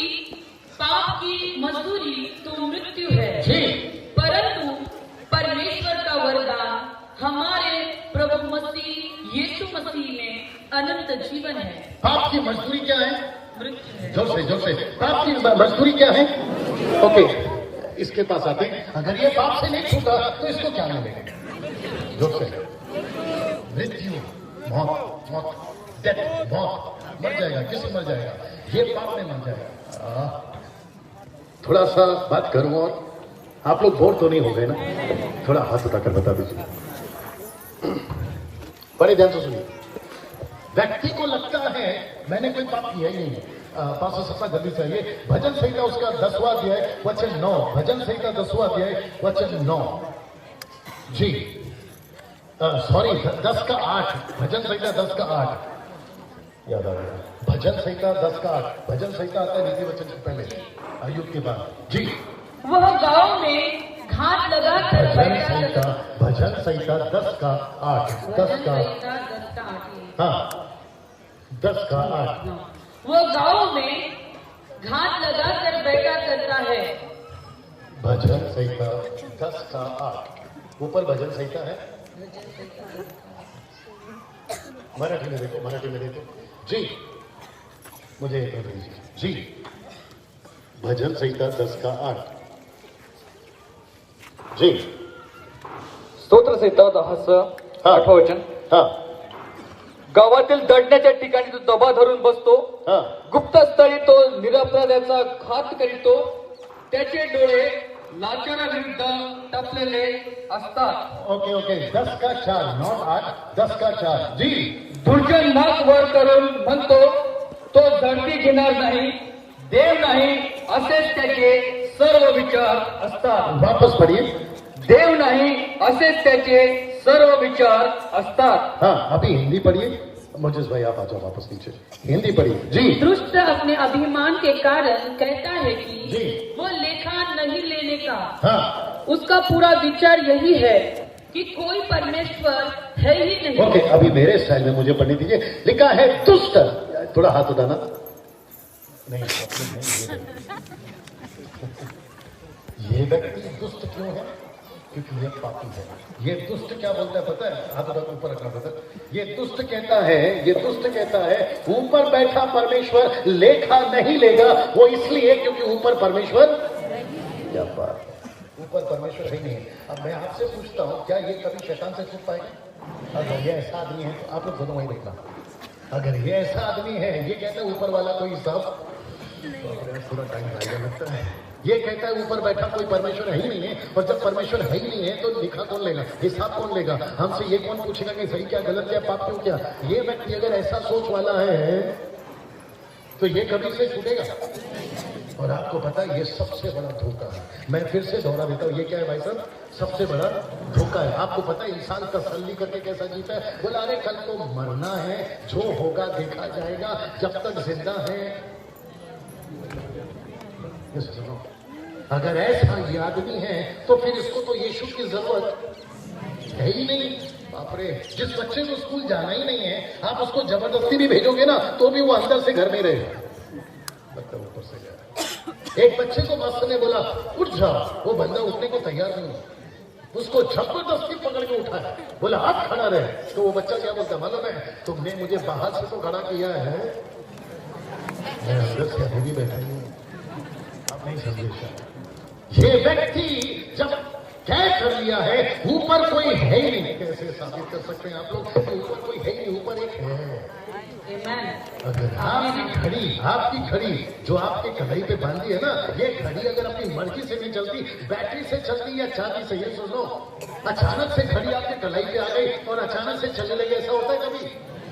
पाप की मजदूरी तो मृत्यु है, जी। परंतु परमेश्वर का वरदान हमारे प्रभु मसीह यीशु मसीह में अनंत जीवन है। पाप की मजदूरी क्या है? मृत्यु है। जोर से पाप की मजदूरी क्या है? ओके, इसके पास आते हैं। अगर ये पाप से नहीं छूटा तो इसको क्या मिलेगा? जोर से, मृत्यु, मौत, मौत, डेथ, मौत, मर जाएगा। किसी मर जाएगा? ये पाप में मर जाएगा। थोड़ा सा बात करूं और आप लोग बोर तो नहीं हो गए ना? थोड़ा हाथ उठाकर बता दीजिए, बड़े ध्यान से सुनिए। व्यक्ति को लगता है मैंने कोई पाप किया ही नहीं है। पास सपना जल्दी चाहिए। भजन संहिता उसका 10वां अध्याय वचन 9, भजन संहिता 10वां अध्याय वचन 9 जी। सॉरी 10 का 8, भजन संहिता 10 का 8 याद आ गया। भजन संहिता 10 का 8, भजन संहिता आता है नीति वचन से पहले, आयुब के बाद जी। वह गांव में घात लगाकर भजन संहिता 10 का 8, 10 का, हाँ 10 का 8। वो गांव में घात लगाकर बैठा करता है। भजन संहिता 10 का 8, ऊपर भजन संहिता है। मराठी में देखो, मराठी में देखो जी, मुझे जी। भजन संहिता 10 का 8 जी। स्तोत्र संहिता 10:8 वचन। हाँ गावातील दडण्याच्या ठिकाणी तो दबा धरून बसतो, हाँ गुप्त स्थळी तो निरपराध्याचा घात करीतो, त्याचे डोळे लाचाराविरुद्ध टपलेले असतात। ओके ओके, 10 का 4, नॉट 8, 10 का 4 जी। दुर्जन नाक वर करून म्हणतो, तो झडती घेणार नाही, देव नाही असेच त्याचे सर्व विचार असतात। वापस पढ़िए। देव नाही असेच त्याचे सर्व विचार असतात। हाँ अभी हिंदी पढ़िए। मोजेस भाई आप आ जाओ वापस नीचे, हिंदी पढ़िए जी। दुष्ट अपने अभिमान के कारण कहता है कि जी। वो लेखा नहीं लेने का, हाँ उसका पूरा विचार यही है कि कोई परमेश्वर है ही नहीं। ओके, अभी मेरे स्टाइल में मुझे पढ़ने दीजिए। लिखा है दुष्ट, थोड़ा हाथ उठाना। नहीं, ये व्यक्ति दुष्ट क्यों है? क्योंकि ये पापी है। ये दुष्ट क्या बोलता है पता है? हाथ उठा ऊपर रखना पता है। ये दुष्ट कहता है, ये दुष्ट कहता है ऊपर बैठा परमेश्वर लेखा नहीं लेगा। वो इसलिए क्योंकि ऊपर परमेश्वर, क्या बात, ऊपर परमेश्वर ही नहीं है। अब मैं आपसे पूछता हूँ, क्या ये कभी शैतान से छूट पाएगा? अगर ये ऐसा आदमी है तो आप लोग दोनों वहीं देखना। अगर ये ऐसा आदमी है, ये कहता है ऊपर वाला कोई हिसाब, थोड़ा टाइम लगता है। ये कहता है ऊपर बैठा कोई परमेश्वर है ही नहीं है, और जब परमेश्वर है ही नहीं है तो लिखा कौन लेगा, हिसाब कौन लेगा? हमसे ये कौन पूछेगा कि सही क्या, गलत क्या, पाप क्यों क्या? ये व्यक्ति अगर ऐसा सोच वाला है तो ये कभी से छूटेगा। और आपको पता है ये सबसे बड़ा धोखा है। मैं फिर से दोहरा देता हूँ, ये क्या है भाई साहब? सबसे बड़ा धोखा है। आपको पता है इंसान तसल्ली करके कैसा जीता है? बोला अरे कल तो मरना है, जो होगा देखा जाएगा, जब तक जिंदा है ये सुनो, अगर ऐसा ये आदमी है तो फिर इसको तो यीशु की जरूरत है ही नहीं। बाप रे, जिस बच्चे को स्कूल जाना ही नहीं है, आप उसको जबरदस्ती भी भेजोगे ना तो भी वो अंदर से घर में रहेगा। बच्चा ऊपर से गया। एक बच्चे को मास्टर ने बोला उठ जा, वो बंदा उठने को तैयार नहीं, उसको जबरदस्ती पकड़ के उठाया, बोला अब खड़ा रहे। तो वो बच्चा क्या बोलता मालूम है, तुमने मुझे बाहर से तो खड़ा किया है, मैं अंदर से अभी भी बैठा हूं। आप नहीं समझे, ये व्यक्ति जब तय कर लिया है ऊपर कोई है ही नहीं। कैसे साबित कर सकते हैं आप लोग कि ऊपर कोई है ही नहीं, ऊपर एक है। अगर आपकी घड़ी जो आपके कलाई पे बांधी है ना, ये घड़ी अगर अपनी मर्जी से नहीं चलती, बैटरी से चलती या चाबी से, ये सुनो, अचानक से घड़ी आपके कलाई पे आ गई और अचानक से चलने लगी, ऐसा होता है कभी?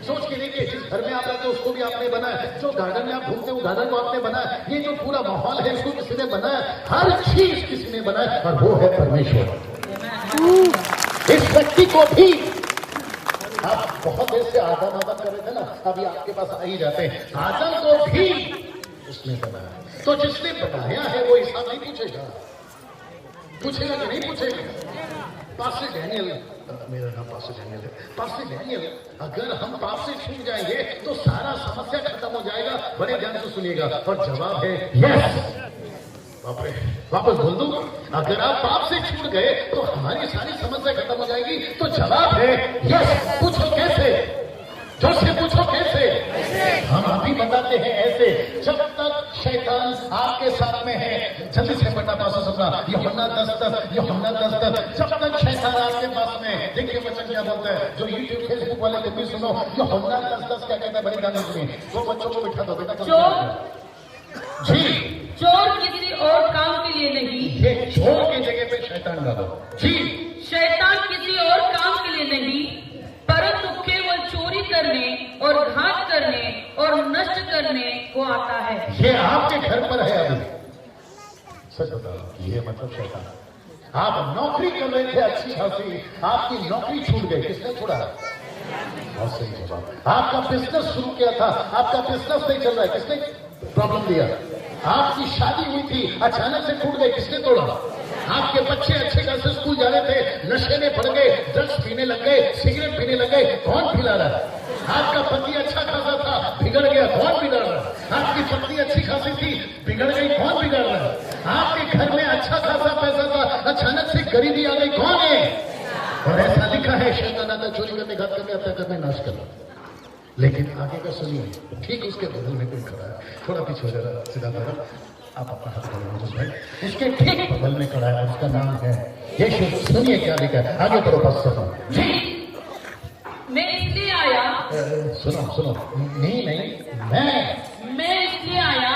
सोच के देखिए, जिस घर में आप रहते हो उसको भी आपने बनाया, जो गार्डन में आप घूमते हो गार्डन को आपने बनाया, ये जो पूरा माहौल है इसको किसी ने बनाया, हर चीज किसी ने बनाया और वो है परमेश्वर। इस व्यक्ति को भी आप बहुत देर से आदम आदम कर रहे थे ना, अभी आपके पास आ ही जाते हैं। आदम को भी उसने बनाया, तो जिसने बनाया है वो हिसाब नहीं पूछेगा कि नहीं पूछेगा? पास्टर डैनियल, मेरा नाम पास्टर डैनियल है। पास्टर डैनियल, अगर हम पाप से छूट जाएंगे तो सारा समस्या खत्म हो जाएगा। बड़े ध्यान से सुनिएगा, और जवाब है यस। वापस बोल दूं, अगर आप पाप से छूट गए तो हमारी सारी समस्या खत्म हो जाएगी। तो जवाब है यस। पूछो कैसे? जोर से पूछो कैसे? हम अभी बताते हैं ऐसे। जब तक शैतान आपके साथ में है, जल्दी से पढ़ना पास सुनना, यूहन्ना 10:10, जब तक शैतान आपके पास में है। देखिए वचन क्या बोलता है, जो यूट्यूब फेसबुक वाले तुम भी सुनो, यूहन्ना 10:10 क्या कहता है? बड़ी ध्यान से सुनिए। वो बच्चों को बिठा दो बेटा। जी, चोर किसी और काम के लिए नहीं, ये चोर की जगह पे शैतान डालो। जी, शैतान किसी और काम के लिए नहीं, परंतु केवल चोरी करने और घात करने और नष्ट करने को आता है। ये आपके घर पर है अभी। सच बताओ, ये मतलब शैतान। आप नौकरी कर रहे थे अच्छी खासी, आपकी नौकरी छूट गई, किसने छोड़ा? बहुत सही जवाब। आपका बिजनेस शुरू किया था, आपका बिजनेस नहीं चल रहा है, किसने प्रॉब्लम दिया? आपकी शादी हुई थी, अचानक से टूट गई, किसने तोड़ा? आपके बच्चे अच्छे घर से स्कूल जा रहे थे, नशे में पड़ गए, ड्रग्स पीने लग गए, सिगरेट पीने लग गए, कौन पिला रहा है? आपका पति अच्छा खासा था, बिगड़ गया, कौन बिगड़ रहा है? आपकी पत्नी अच्छी खासी थी, बिगड़ गई, कौन बिगड़ रहा है? आपके घर में अच्छा खासा पैसा था, अचानक से गरीबी आ गई, कौन है? और ऐसा लिखा है, शैतान आता चोरी करने, घात करने, हत्या करने, नाश करने। लेकिन आगे का सुनिए, ठीक उसके बगल में कोई खड़ा है, थोड़ा पीछे हो जाएगा, सीधा बगल, आप अपना हाथ खोलो भाई, उसके ठीक बगल में खड़ा है, उसका नाम है यीशु। सुनिए क्या लिखा है, आगे बढ़ो पास। जी, मैं इसलिए आया, सुनो, नहीं, मैं इसलिए आया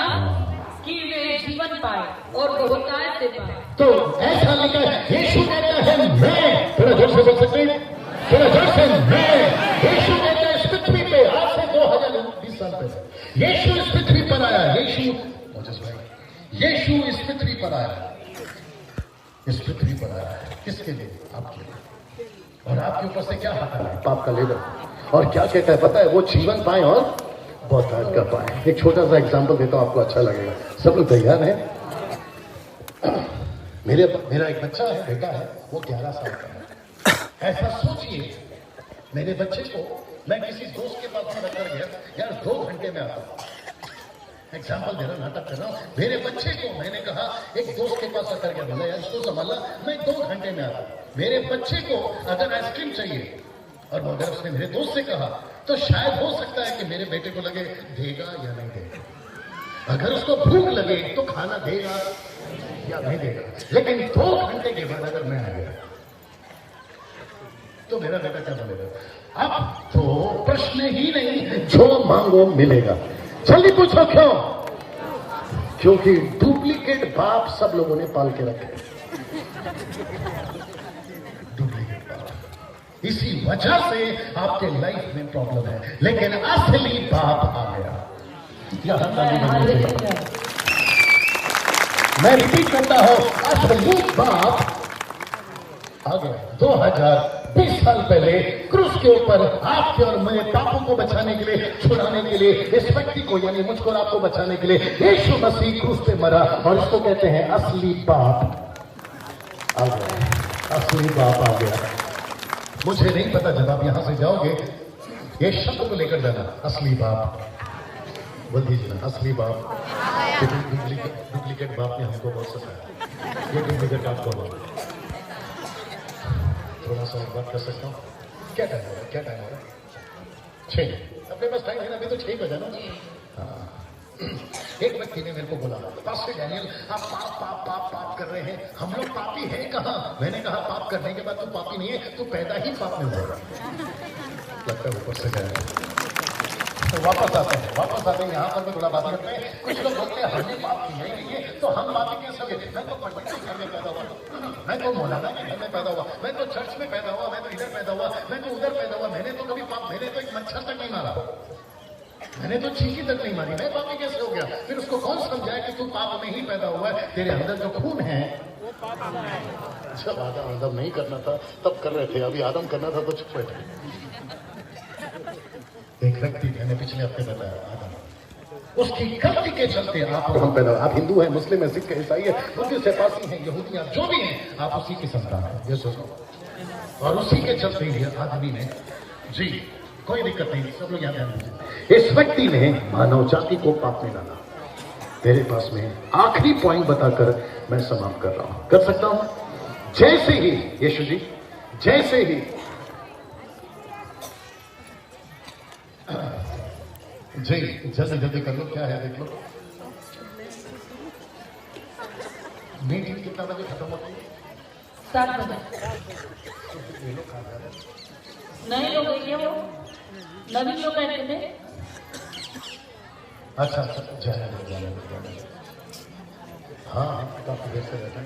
कि वे जीवन पाए और बहुतायत से पाए। तो ऐसा लिखा है, यीशु कहता है मैं, थोड़ा जोर से बोल सकते हैं, थोड़ा जोर से, मैं। यीशु कहता है इस पृथ्वी पे आज से 2020 साल पहले यीशु इस पृथ्वी पर आया। यीशु इस पृथ्वी पर आया, इस पृथ्वी पर आया है किसके लिए? आपके लिए। और आपके ऊपर से क्या हटा है? पाप का लेबर। और क्या कहता है पता है? वो जीवन पाए और बहुतायत का पाए। एक छोटा सा एग्जांपल देता हूं, आपको अच्छा लगेगा। सब लोग तैयार हैं? मेरा एक बच्चा है, बेटा है, वो 11 साल का है। ऐसा सोचिए, मेरे बच्चे को मैं किसी दोस्त के पास में रखकर गया, यार 2 घंटे में आता हूं। एग्जाम्पल दे रहा, नाटक कर रहा हूं। मेरे बच्चे को मैंने कहा एक दोस्त के पास रखकर गया, बोला यार इसको संभालना, मैं 2 घंटे में आता हूं। मेरे बच्चे को अगर आइसक्रीम चाहिए और अगर उसने मेरे दोस्त से कहा, तो शायद हो सकता है कि मेरे बेटे को लगे देगा या नहीं देगा। अगर उसको भूख लगे तो खाना देगा या नहीं देगा। लेकिन 2 घंटे के बाद अगर मैं आ गया तो मेरा बेटा क्या बोलेगा? अब तो प्रश्न ही नहीं, जो मांगो मिलेगा। जल्दी पूछो क्यों? क्योंकि डुप्लीकेट बाप सब लोगों ने पाल के रखे। डुप्लीकेट बाप, इसी वजह से आपके लाइफ में प्रॉब्लम है। लेकिन असली बाप आ गया। मैं रिपीट करता हूं, असली बाप आ गया। 20 साल पहले क्रूस के ऊपर आपके और मेरे पापों को बचाने के लिए, छुड़ाने के लिए, इस व्यक्ति को यानी मुझको और आपको बचाने के लिए यीशु मसीह क्रूस पे मरा। और इसको कहते हैं असली पाप आ गया, असली पाप आ गया। मुझे नहीं पता, जब आप यहां से जाओगे ये शब्द को लेकर जाना, असली बाप बोल दीजिए ना, असली बाप। डुप्लीकेट बाप ने हमको बहुत सताया, ये डुप्लीकेट आपको थोड़ा सा बात कर सकता हूँ? क्या टाइम हो रहा है? क्या टाइम हो रहा है? 6। अपने पास टाइम है ना, अभी तो 6 बजा ना। हाँ। एक व्यक्ति ने मेरे को बोला, पास्टर डैनियल आप पाप पाप पाप पाप कर रहे हैं, हम लोग पापी हैं कहाँ? मैंने कहा पाप करने के बाद तू पापी नहीं है, तू पैदा ही पाप में हो रहा। लगता है ऊपर से गया। तो वापस आते हैं यहाँ पर भी थोड़ा बात करते हैं। कुछ लोग बोलते हैं हमने पाप किया ही नहीं है, तो हम पापी कैसे हो गए? मैं तो पंडित के घर में पैदा हुआ, मैं तो मौलाना के घर में पैदा हुआ, मैं तो चर्च में पैदा हुआ, मैं तो इधर पैदा हुआ, मैं तो उधर पैदा हुआ, मैंने तो कभी पाप, मैंने तो एक मच्छर तक नहीं मारा, मैंने तो चींटी तक नहीं मारी, मैं पापी कैसे हो गया? फिर उसको कौन समझाए कि तू पाप में ही पैदा हुआ है, तेरे अंदर जो खून है। जब आदम नहीं करना था तब कर रहे थे, अभी आदम करना था तो चुप बैठे। एक व्यक्ति, मैंने पिछले हफ्ते बताया, आदम, उसकी गलती के चलते आप और हम पैदा, आप हिंदू हैं, मुस्लिम है, सिख है, ईसाई है, बुद्धिस्ट से पासी हैं, यहूदियां जो भी हैं, आप उसी की संतान हैं, ये सोचो। और उसी के चलते ही आदमी ने, जी कोई दिक्कत नहीं, सब लोग यहाँ ध्यान दीजिए, इस व्यक्ति ने मानव जाति को पाप में डाला। तेरे पास में आखिरी पॉइंट बताकर मैं समाप्त कर रहा हूं, कर सकता हूं? जैसे ही यीशु जी, जैसे ही जी जल्दी जल्दी कर लो, क्या है देख लो। मीटिंग कितना बजे खत्म होती है? 7 बजे। नहीं लोग ये वो नवीन लोग बैठे थे। अच्छा अच्छा, जाने दो। हाँ काफी देर से बैठा,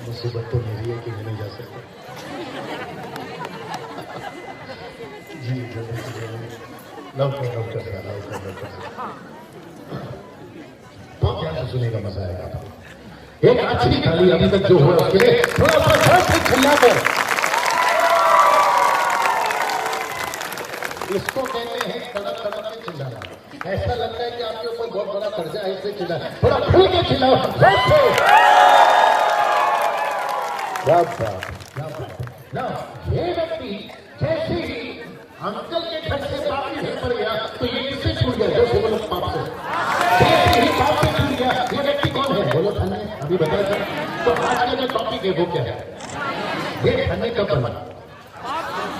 मुसीबत तो मेरी है कि मैं नहीं जा सकता। जी लव कर बहुत ध्यान से सुनेगा, मजा आएगा। एक अच्छी थाली अभी तक जो हुआ उसके लिए थोड़ा सा जोर से चिल्लाकर, इसको कहते हैं तड़क तड़क के चिल्लाना। ऐसा लगता है कि आपके ऊपर बहुत बड़ा कर्जा है, इसलिए चिल्ला, थोड़ा खुल के चिल्लाओ। ना ये व्यक्ति जैसे ही अंकल के घर से पापी घर पर गया तो ये किससे छूट गया? जो बोलो पाप से, जैसे ही पाप से छूट गया। ये व्यक्ति कौन है? बोलो धन्य, अभी बताया था। तो आज का जो टॉपिक है वो क्या है? ये धन्य कब बना?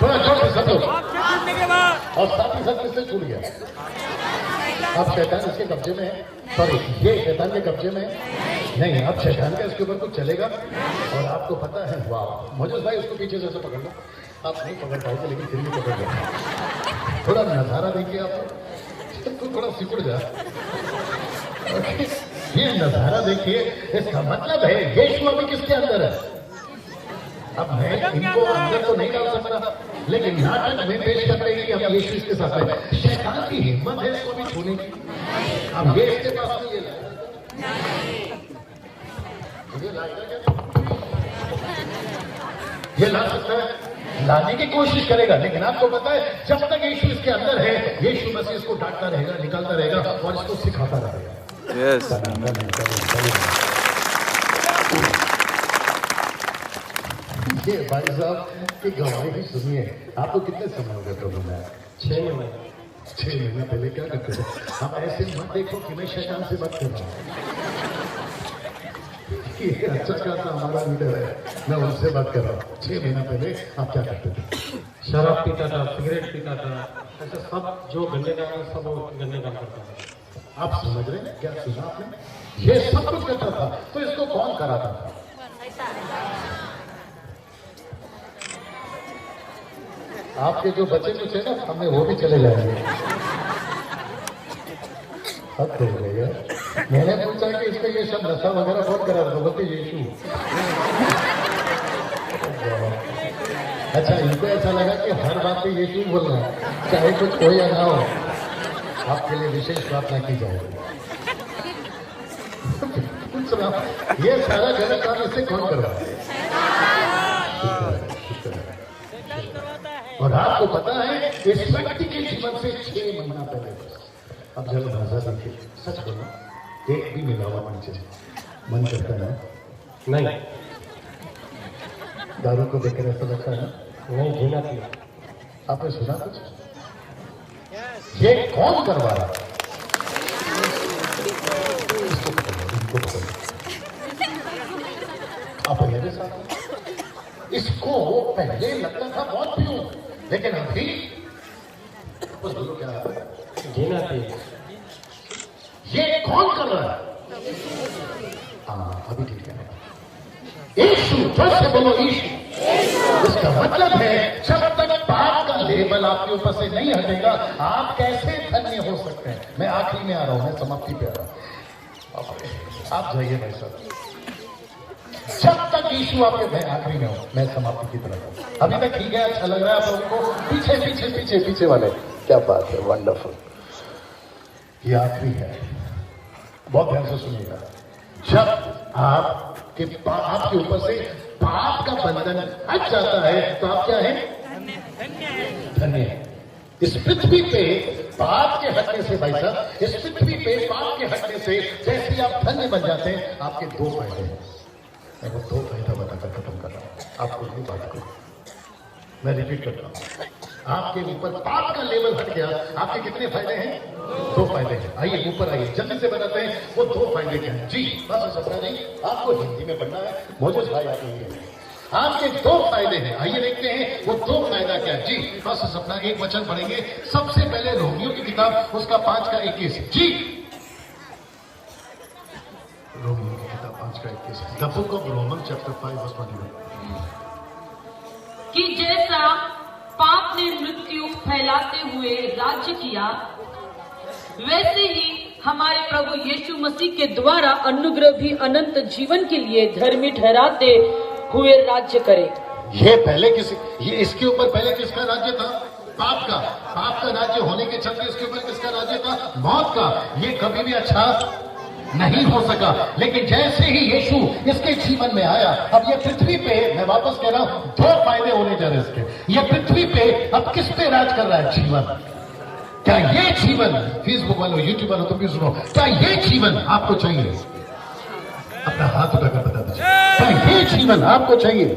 थोड़ा जोर से समझो। और साथ ही साथ इससे छूट गया। अब शैतान इसके कब्जे में है, सॉरी ये शैतान के कब्जे में है नहीं, अब शैतान का इसके ऊपर कुछ चलेगा। और आपको पता है, वाह मोजस भाई उसको पीछे से पकड़ लो, आप नहीं पकड़ पाओगे लेकिन फिर भी पकड़ लो। थोड़ा नजारा देखिए आप, तो थोड़ा सिकुड़ जा। ये नजारा देखिए, इसका मतलब है यीशु अभी किसके अंदर है? अब मैं इनको अंदर तो नहीं डाल सकता, लेकिन नाटक में पेश करते हैं कि अब यीशु इसके साथ है। शैतान की हिम्मत है इसको भी छूने की। अब ये इसके पास में ये ला सकता है, लाने की कोशिश करेगा, लेकिन आपको पता है जब तक यीशु इसके अंदर है, यीशु मसीह इसको डांटता रहेगा, निकालता रहेगा और इसको सिखाता रहेगा। Yes. ये भाई साहब की गवाही सुनिए। आपको कितने समय हो गए प्रभु में? 6 महीने। 6 महीने पहले क्या करते थे? आप ऐसे मत देखो कि मैं शैतान से बात कर रहा हूँ। ये अच्छा खासा हमारा लीडर है, मैं उनसे बात कर रहा हूँ। 6 महीना पहले आप क्या करते थे? शराब पीता था, सिगरेट पीता था, ऐसा सब जो गंदे काम है सब वो गंदे काम करता था। आप समझ रहे हैं क्या सुना आपने? ये सब कुछ करता था, तो इसको कौन कराता था? आपके जो बच्चे कुछ है ना, हमें वो भी चले जाएंगे। अब तो हो गया। मैंने पूछा कि इसको ये सब नशा वगैरह बहुत करा था, बोलते यीशु। अच्छा, इनको ऐसा लगा कि हर बात पे यीशु बोलना है, चाहे कुछ हो या ना हो। आपके लिए विशेष प्रार्थना की जाएगी। ये सारा गलत काम इससे कौन करवा? और आपको पता है इस व्यक्ति के जीवन से 6 महीना पहले बस। अब जब भाषा देखिए, सच बोलो एक भी मिलावट नीचे मन करता है नहीं दारू को देखकर ऐसा लगता है नहीं जीना पिया आपने सुना कुछ? ये कौन करवा रहा है? इसको पकड़ो, इनको पकड़ो। आप मेरे साथ इसको पहले लगता था बहुत पीऊं, लेकिन अभी उस बोलो क्या है? जीना पिया ये कौन कर रहा है? हाँ अभी ठीक है। यीशु, जोर से बोलो यीशु। इसका मतलब है जब तक पाप का लेबल आपके ऊपर से नहीं हटेगा आप कैसे धन्य हो सकते हैं। मैं आखिरी में आ रहा हूं, मैं समाप्ति पे आ रहा हूं। आप जाइए भाई साहब। जब तक यीशु आपके, मैं आखिरी में हूं, मैं समाप्ति की तरफ हूं। अभी तक ठीक है, अच्छा लग रहा है आप लोगों को? पीछे पीछे पीछे पीछे वाले, क्या बात है, वंडरफुल। ये आखिरी है, बहुत ध्यान से सुनिएगा। जब आपके ऊपर से पाप का बंधन हट जाता है तो आप क्या है? धन्य। इस पृथ्वी पे पाप के हटने से, भाई साहब, इस पृथ्वी पे पाप के हटने से जैसे ही आप धन्य बन जाते हैं, आपके 2 फायदे हैं। मैं वो 2 फायदा बताकर खत्म कर रहा हूं, आपको नहीं बात को मैं रिपीट करता हूं। आपके ऊपर पाप का लेवल हट गया, आपके कितने फायदे हैं? 2 फायदे हैं। आइए ऊपर आइए, जल्दी से बताते हैं वो 2 फायदे क्या हैं। जी बस सपना नहीं, आपको हिंदी में पढ़ना है, मोजेस भाई आप हिंदी में। आपके 2 फायदे हैं, आइए देखते हैं वो 2 फायदा क्या है। जी बस सपना, एक वचन पढ़ेंगे सबसे पहले रोमियो की किताब, उसका 5 का 21। जी रोमियो की किताब 5 का 21, the book of Roman chapter 5 verse 21। कि जैसा पाप ने मृत्यु फैलाते हुए राज्य किया, वैसे ही हमारे प्रभु यीशु मसीह के द्वारा अनुग्रह भी अनंत जीवन के लिए धर्मी ठहराते हुए राज्य करे। ये पहले ये इसके ऊपर पहले किसका राज्य था? पाप का। पाप का राज्य होने के चलते इसके ऊपर किसका राज्य था? मौत का। ये कभी भी अच्छा नहीं हो सका, लेकिन जैसे ही यीशु इसके जीवन में आया, अब ये पृथ्वी पे, मैं वापस कह रहा हूं, 2 फायदे होने जा रहे हैं इसके। ये पृथ्वी पे अब किस पे राज कर रहा है? जीवन। क्या ये जीवन, फेसबुक वालों, यूट्यूब वालों, तुम भी सुनो, क्या ये जीवन आपको चाहिए? अपना हाथ उठाकर बता दीजिए, क्या ये जीवन आपको चाहिए?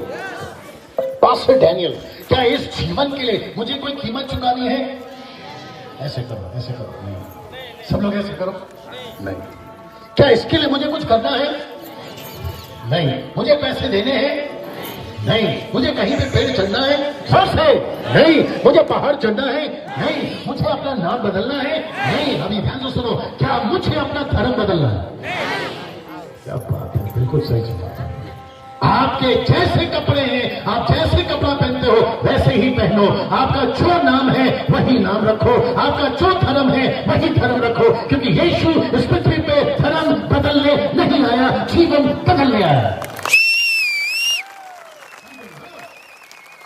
पास्टर डैनियल, क्या इस जीवन के लिए मुझे कोई कीमत चुकानी है? ऐसे करो, ऐसे करो। नहीं, सब लोग ऐसे करो। नहीं। क्या इसके लिए मुझे कुछ करना है? नहीं। मुझे पैसे देने हैं? नहीं। मुझे कहीं पे पेड़ चढ़ना है? जोर से नहीं। मुझे पहाड़ चढ़ना है? नहीं। मुझे अपना नाम बदलना है? नहीं। अभी ध्यान से सुनो, क्या मुझे अपना धर्म बदलना है? क्या बात है, बिल्कुल सही जवाब। आपके जैसे कपड़े हैं, आप जैसे कपड़ा पहनते हो वैसे ही पहनो। आपका जो नाम है वही नाम रखो, आपका जो धर्म है वही धर्म रखो, क्योंकि यीशु इस पृथ्वी पे धर्म बदलने नहीं आया, जीवन बदलने आया।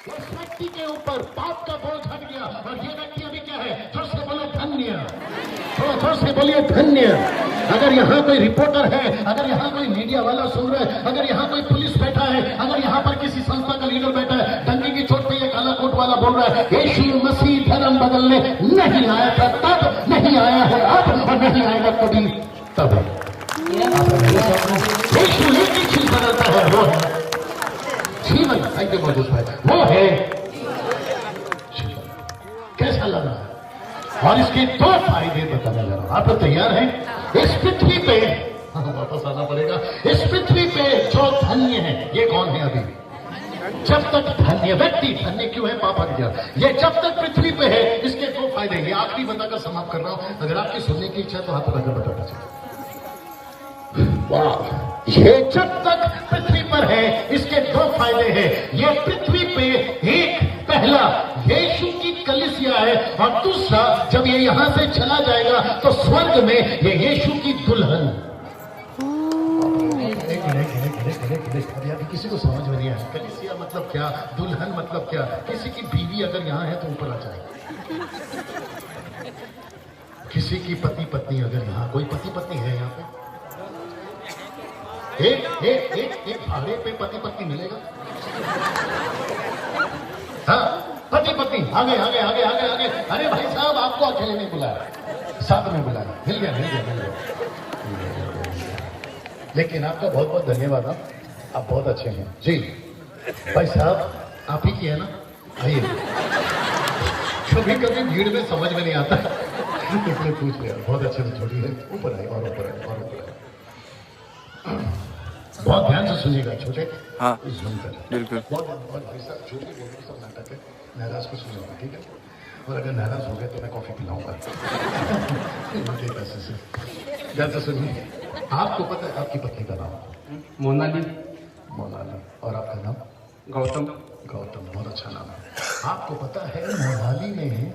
इस व्यक्ति के ऊपर पाप का बोझ हट गया और ये व्यक्ति अभी क्या है? जोर से बोलो धन्य। थोड़ा जोर से बोलिए धन्य। अगर यहाँ कोई रिपोर्टर है, अगर यहाँ कोई मीडिया वाला सुन रहा है, अगर यहाँ कोई पुलिस बैठा है, अगर यहाँ पर किसी संस्था का लीडर बैठा है, डंडी की चोट पे ये काला कोट वाला बोल रहा है, यीशु मसीह धर्म बदलने नहीं आया था तब, नहीं आया है अब, और नहीं आएगा कभी तब। यीशु एक ही चीज बदलता है, वो है जीवन। थैंक यू मोदी भाई, वो है जीवन। कैसा लग रहा है? और इसके 2 फायदे बताने जा रहा हूं, आप लोग तैयार हैं? इस पृथ्वी पे, वापस आना पड़ेगा, इस पृथ्वी पे जो धन्य है, ये कौन है? अभी जब तक धन्य व्यक्ति, धन्य क्यों है? पाप हट गया। ये जब तक पृथ्वी पे है, इसके 2 फायदे। ये आखिरी बताकर समाप्त कर रहा हूं, अगर आपकी सुनने की इच्छा है तो हाथ उठाकर बताना चाहिए। वाह, ये जब तक पृथ्वी पर है, इसके 2 फायदे हैं। ये पृथ्वी पे एक, पहला यीशु की कलीसिया है, और दूसरा जब ये यहां से चला जाएगा तो स्वर्ग में ये यीशु की दुल्हन। अभी किसी को समझ में नहीं आया, कलीसिया मतलब क्या, दुल्हन मतलब क्या? किसी की बीवी अगर यहाँ है तो ऊपर आ जाएगी। किसी की पति पत्नी अगर यहाँ, कोई पति पत्नी है यहाँ पे? एक भाड़े पे पति पत्नी मिलेगा? हाँ, पति पत्नी आगे आगे आगे आगे आगे। अरे भाई साहब, आपको अकेले नहीं बुलाया, साथ में बुलाया। मिल गया मिल गया मिल गया। लेकिन आपका बहुत बहुत धन्यवाद। आप बहुत अच्छे हैं जी। भाई साहब, आप ही की है ना? आइए। कभी कभी भीड़ में समझ में नहीं आता, इसलिए पूछ लिया। बहुत अच्छे से छोड़ी है। ऊपर आए और ऊपर आए और ऊपर आए। बहुत ध्यान से सुनिएगा छोटे। हाँ सुनकर बिल्कुल। बहुत बहुत भाई साहब, जो भी बोल रहे सब नाटक है, नाराज को सुनिएगा, ठीक है? और अगर नाराज हो गए तो मैं कॉफी पिलाऊंगा। पैसे से ध्यान से सुनिए। आपको पता है आपकी पत्नी का नाम? मोनाली। मोनाली। और आपका नाम? गौतम। गौतम, बहुत अच्छा नाम है। आपको पता है मोनाली में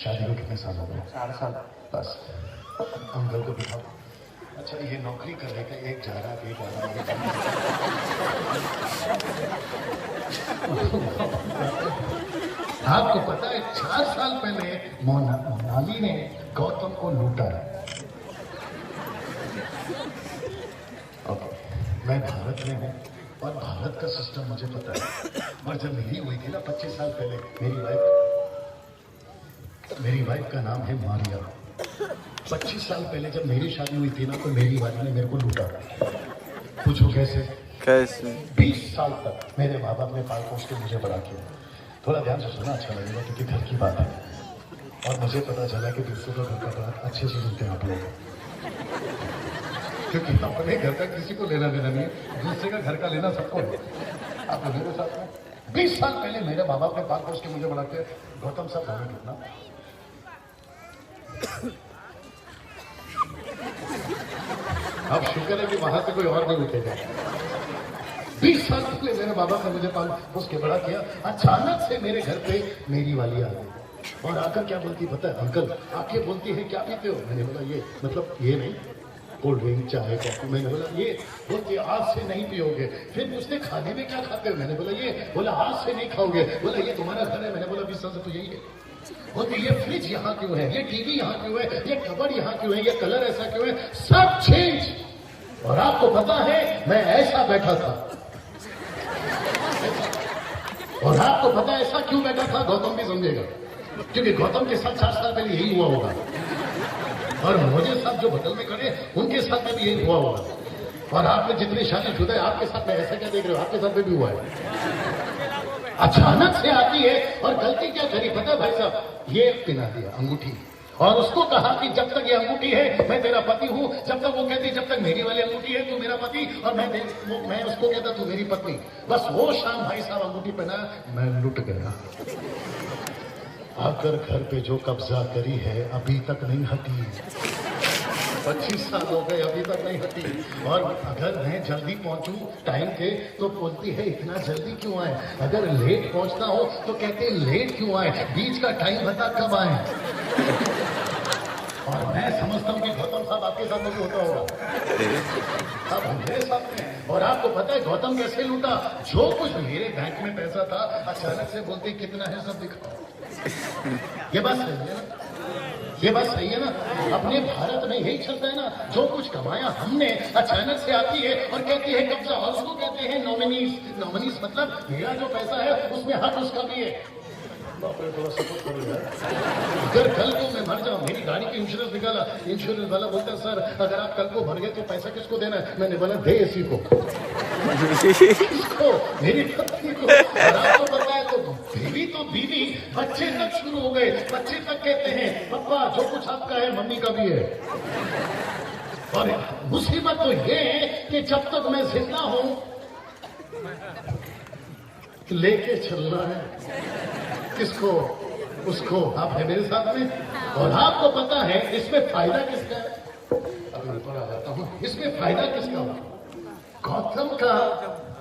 शादी को कितने साल हो गए? 4 साल। बस अंकल को बिठाओ। अच्छा, ये नौकरी कर रहे थे, एक जा रहा एक आ रहा। आपको पता है 4 साल पहले मोनाली ने गौतम को लूटा है। ओके, मैं भारत में हूँ और भारत का सिस्टम मुझे पता है। और जब मेरी हुई थी ना 25 साल पहले, मेरी वाइफ का नाम है मारिया। 25 साल पहले जब मेरी शादी हुई थी ना, तो मेरी वाइफ ने मेरे को लूटा। पूछो कैसे? कैसे? 20 साल तक मेरे माँ बाप ने पाल पोस के मुझे बड़ा किया। थोड़ा ध्यान से सुना, अच्छा लगेगा, क्योंकि घर की बात है। और मुझे पता चला कि दूसरों का घर का बात अच्छे से सुनते हैं आप लोग, क्योंकि अपने घर का किसी को लेना देना नहीं, दूसरे का घर का लेना सबको है। आप लोगों के साथ में 20 साल पहले मेरे माँ बाप ने पाल पोस के मुझे बड़ा किया। गौतम साहब हमें कितना अब शुक्र है कि वहां से कोई और नहीं उठेगा। 20 साल पहले मेरे बाबा ने मुझे पाल पोस के बड़ा किया। अचानक से मेरे घर पे मेरी वाली आ गई और आकर क्या बोलती पता है? अंकल, आप ये बोलती है क्या पीते हो? मैंने बोला ये मतलब ये नहीं, कोल्ड ड्रिंक चाय कॉफी। मैंने बोला ये। बोलती आज से नहीं पियोगे। फिर उसने खाने में क्या खाते हो? मैंने बोला ये। बोला आज से नहीं खाओगे। बोला ये तुम्हारा घर है। मैंने बोला 20 साल से तो यही है। बोलती ये फ्रिज यहाँ क्यों है, ये टीवी यहाँ क्यों है, ये कबर्ड यहाँ क्यों है, ये कलर ऐसा क्यों है? सब चेंज। और आपको पता है मैं ऐसा बैठा था। और आपको पता है ऐसा क्यों बैठा था? गौतम भी समझेगा, क्योंकि गौतम के साथ 4 साल पहले यही हुआ होगा। और मुझे साथ जो बगल में खड़े उनके साथ में भी यही हुआ होगा। और आपने जितनी शादीशुदा है आपके साथ में ऐसा क्या देख रहे हो? आपके साथ में भी हुआ है। अचानक से आती है और गलती क्या करी पता है भाई साहब? ये पिला दिया अंगूठी और उसको कहा कि जब तक ये अंगूठी है मैं तेरा पति हूं। जब तक वो कहती जब तक मेरी वाली अंगूठी है तू मेरा पति, और मैं उसको कहता तू मेरी पत्नी। बस वो शाम भाई साहब अंगूठी पहना, मैं लुट गया। आकर घर पे जो कब्जा करी है अभी तक नहीं हटी। 25 साल हो गए अभी तक नहीं हटी। और अगर मैं जल्दी पहुंचूं टाइम पे तो बोलती है इतना जल्दी क्यों आए? अगर लेट पहुंचता हो तो कहते लेट क्यों आए? बीच का टाइम बता कब आए? और मैं समझता हूं कि गौतम साहब आपके साथ भी होता होगा, अब मेरे साथ में। और आपको पता है गौतम कैसे लूटा? जो कुछ मेरे बैंक में पैसा था अचानक से बोलते कितना है सब दिखाओ। ये बात सही है ना? ये बात सही है ना? अपने भारत में यही चलता है ना? जो कुछ कमाया हमने अचानक से आती है और कहती है कब्जा। और उसको कहते हैं नॉमिनीज। नॉमिनीज मतलब मेरा जो पैसा है उसमें हक उसका भी है। थोड़ा सपोर्ट करो यार। अगर कल को मैं मर जाऊं, मेरी गाड़ी की इंश्योरेंस निकाला, इंश्योरेंस वाला बोलता है सर अगर आप कल को मर गए तो पैसा किसको देना है? मैंने बोला दे इसी को। किसको? मेरी पत्नी को। और आपको पता है तो बीवी तो बीवी, बच्चे तक शुरू हो गए। बच्चे तक कहते हैं पापा जो कुछ आपका है मम्मी का भी है। और मुसीबत तो ये है कि जब तक मैं जिंदा हूं लेके चलना है किसको? उसको। आप है मेरे साथ में। और आपको पता है इसमें फायदा किसका है? अब मैं थोड़ा जाता हूं, इसमें फायदा किसका हुआ? गौतम का।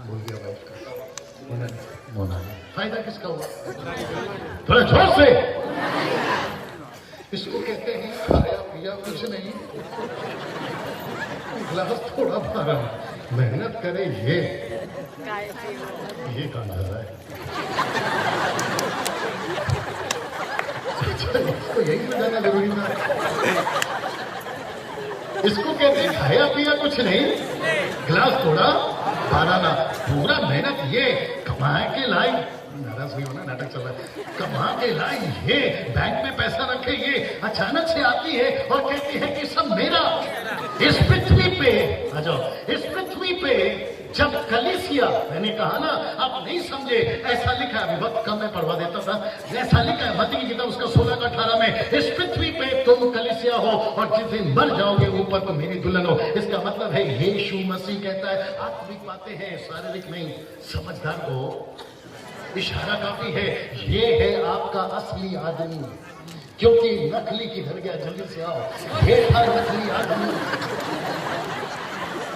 बोल दिया वाइफ का। मोनाली। फायदा किसका हुआ? थोड़ा जोर से। इसको कहते हैं खाया पिया कुछ नहीं, गिलास थोड़ा भरा, मेहनत करे ये काम कर रहा है। इसको यही बताना जरूरी था। इसको कहते हैं खाया पिया कुछ नहीं, गिलास थोड़ा भरा ना। पूरा मेहनत ये कमा के लाई। डांस नहीं होना, नाटक चल रहा है। कमा के लाई ये, बैंक में पैसा रखे ये, अचानक से आती है और कहती है कि सब मेरा। इस पृथ्वी पे आ जाओ, इस पृथ्वी पे जब कलीसिया, मैंने कहा ना आप नहीं समझे, ऐसा लिखा है, अभी वक्त कम में पढ़वा देता था, ऐसा लिखा है मत्ती की किताब उसका 16 का 18 में, इस पृथ्वी पे तुम कलीसिया हो और जिस दिन मर जाओगे ऊपर तो मेरी दुल्हन हो। इसका मतलब है यीशु मसीह कहता है आत्मिक बातें हैं, शारीरिक नहीं। समझदार को इशारा काफी है, ये है आपका असली आदमी, क्योंकि नकली किधर गया, जल्दी से आओ, ये था नकली आदमी।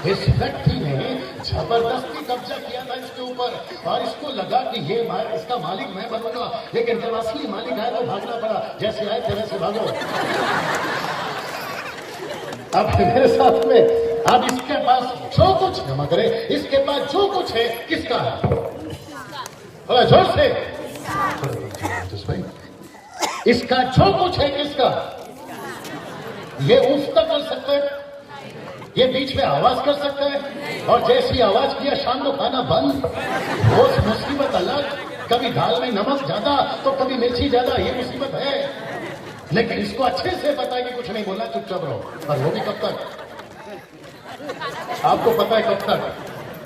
इस व्यक्ति ने जबरदस्ती कब्जा किया था इसके ऊपर और इसको लगा कि ये इसका मालिक मैं बनूंगा, लेकिन जब असली मालिक आया तो भागना पड़ा, जैसे आए थे वैसे भागो। अब मेरे साथ में, अब इसके पास जो कुछ क्षमा करे, इसके पास जो कुछ है किसका है? जोर से, इसका जो कुछ है किसका? ये उफ्ता कर सकते हैं, ये बीच में आवाज कर सकता है, और जैसी आवाज किया शाम को खाना बंद, रोज मुसीबत अलग, कभी दाल में नमक ज्यादा तो कभी मिर्ची ज्यादा, ये मुसीबत है। लेकिन इसको अच्छे से पता है कि कुछ नहीं बोलना, चुपचाप रहो, और वो भी कब तक? आपको पता है कब तक?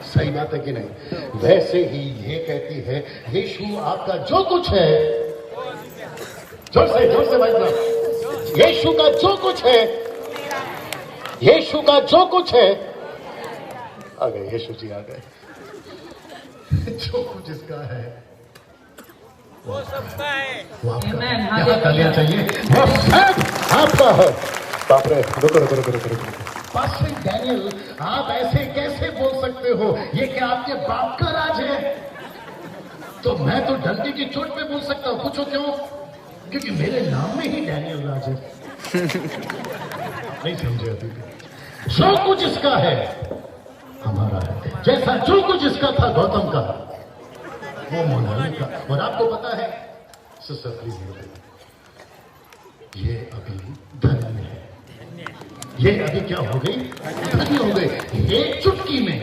सही बात है कि नहीं? वैसे ही ये कहती है यीशु आपका जो कुछ है, जोर से भाई साहब, यीशु का जो कुछ है, यीशु का जो कुछ है, आ गए यीशु जी, आ गए। जो कुछ इसका है वो सबका है, वो आपका है। यहाँ तालियां चाहिए, वो सब आपका है। बाप रे, रुको। पास्टर डैनियल, आप ऐसे कैसे बोल सकते हो? ये क्या आपके बाप का राज है? तो मैं तो डंडे की चोट पे बोल सकता हूँ। पूछो क्यों? क्योंकि मेरे नाम में ही डैनियल राज है। नहीं समझे अभी भी? जो कुछ इसका है हमारा है, जैसा जो कुछ इसका था गौतम का, वो मोनाली का। और आपको पता है सिस्टर प्लीज, ये अभी धन्य है, ये अभी क्या हो गई? धन्य हो गई, एक चुटकी में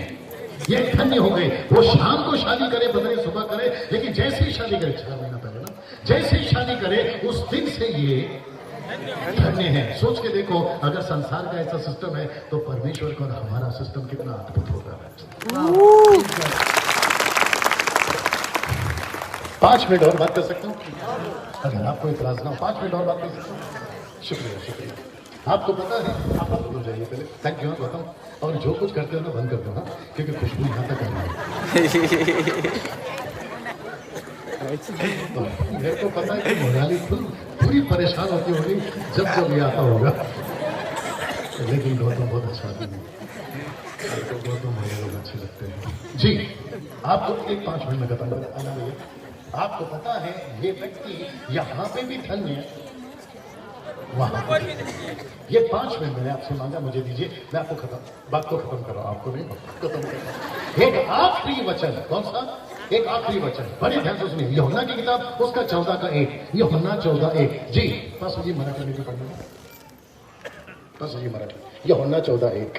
ये धन्य हो गई। वो शाम को शादी करे, बदले सुबह करे, लेकिन जैसे ही शादी करे, 6 महीना पहले ना, जैसे ही शादी करे उस दिन से ये धन्य है। सोच के देखो, अगर संसार का ऐसा सिस्टम है तो परमेश्वर का और हमारा सिस्टम कितना अद्भुत होगा। 5 मिनट और बात कर सकता हूँ, अगर आपको इतराज ना हो? 5 मिनट और बात कर सकता हूँ? शुक्रिया। आपको पता है, आप हो जाइए पहले, थैंक यू बताऊँ। और जो कुछ करते हो ना बंद कर दो ना, क्योंकि खुशबू यहाँ तक आना है। मेरे को पता है कि मोनाली पूरी परेशान होती होगी जब ये आता होगा, लेकिन गौतम बहुत अच्छा आदमी है, गौतम मुझे लोग अच्छे लगते हैं जी। आपको एक 5 मिनट में खत्म कर, आपको पता है ये व्यक्ति यहाँ पे भी धन्य है, वहां ये 5 मिनट मैंने आपसे मांगा, मुझे दीजिए, मैं आपको बात को खत्म कर रहा हूं, आपको नहीं खत्म कर रहा। एक आखिरी वचन, कौन सा? एक आखिरी वचन, बड़े ध्यान से सुनिए। यूहन्ना की किताब उसका 14:1, यूहन्ना 14:1 जी। बस जी मराठी में भी पढ़ना, बस जी मराठी, यूहन्ना 14:1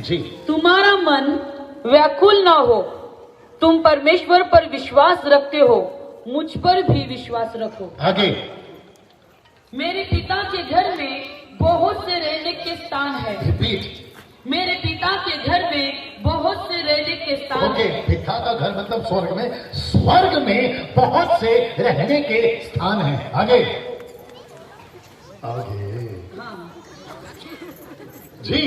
जी। तुम्हारा मन व्याकुल ना हो, तुम परमेश्वर पर विश्वास रखते हो, मुझ पर भी विश्वास रखो। आगे, मेरे पिता के घर में बहुत से रहने के स्थान है। रिपीट, मेरे पिता के घर में बहुत से रहने के स्थान ओके, पिता का घर मतलब स्वर्ग में, स्वर्ग में बहुत से रहने के स्थान हैं। आगे हाँ। जी,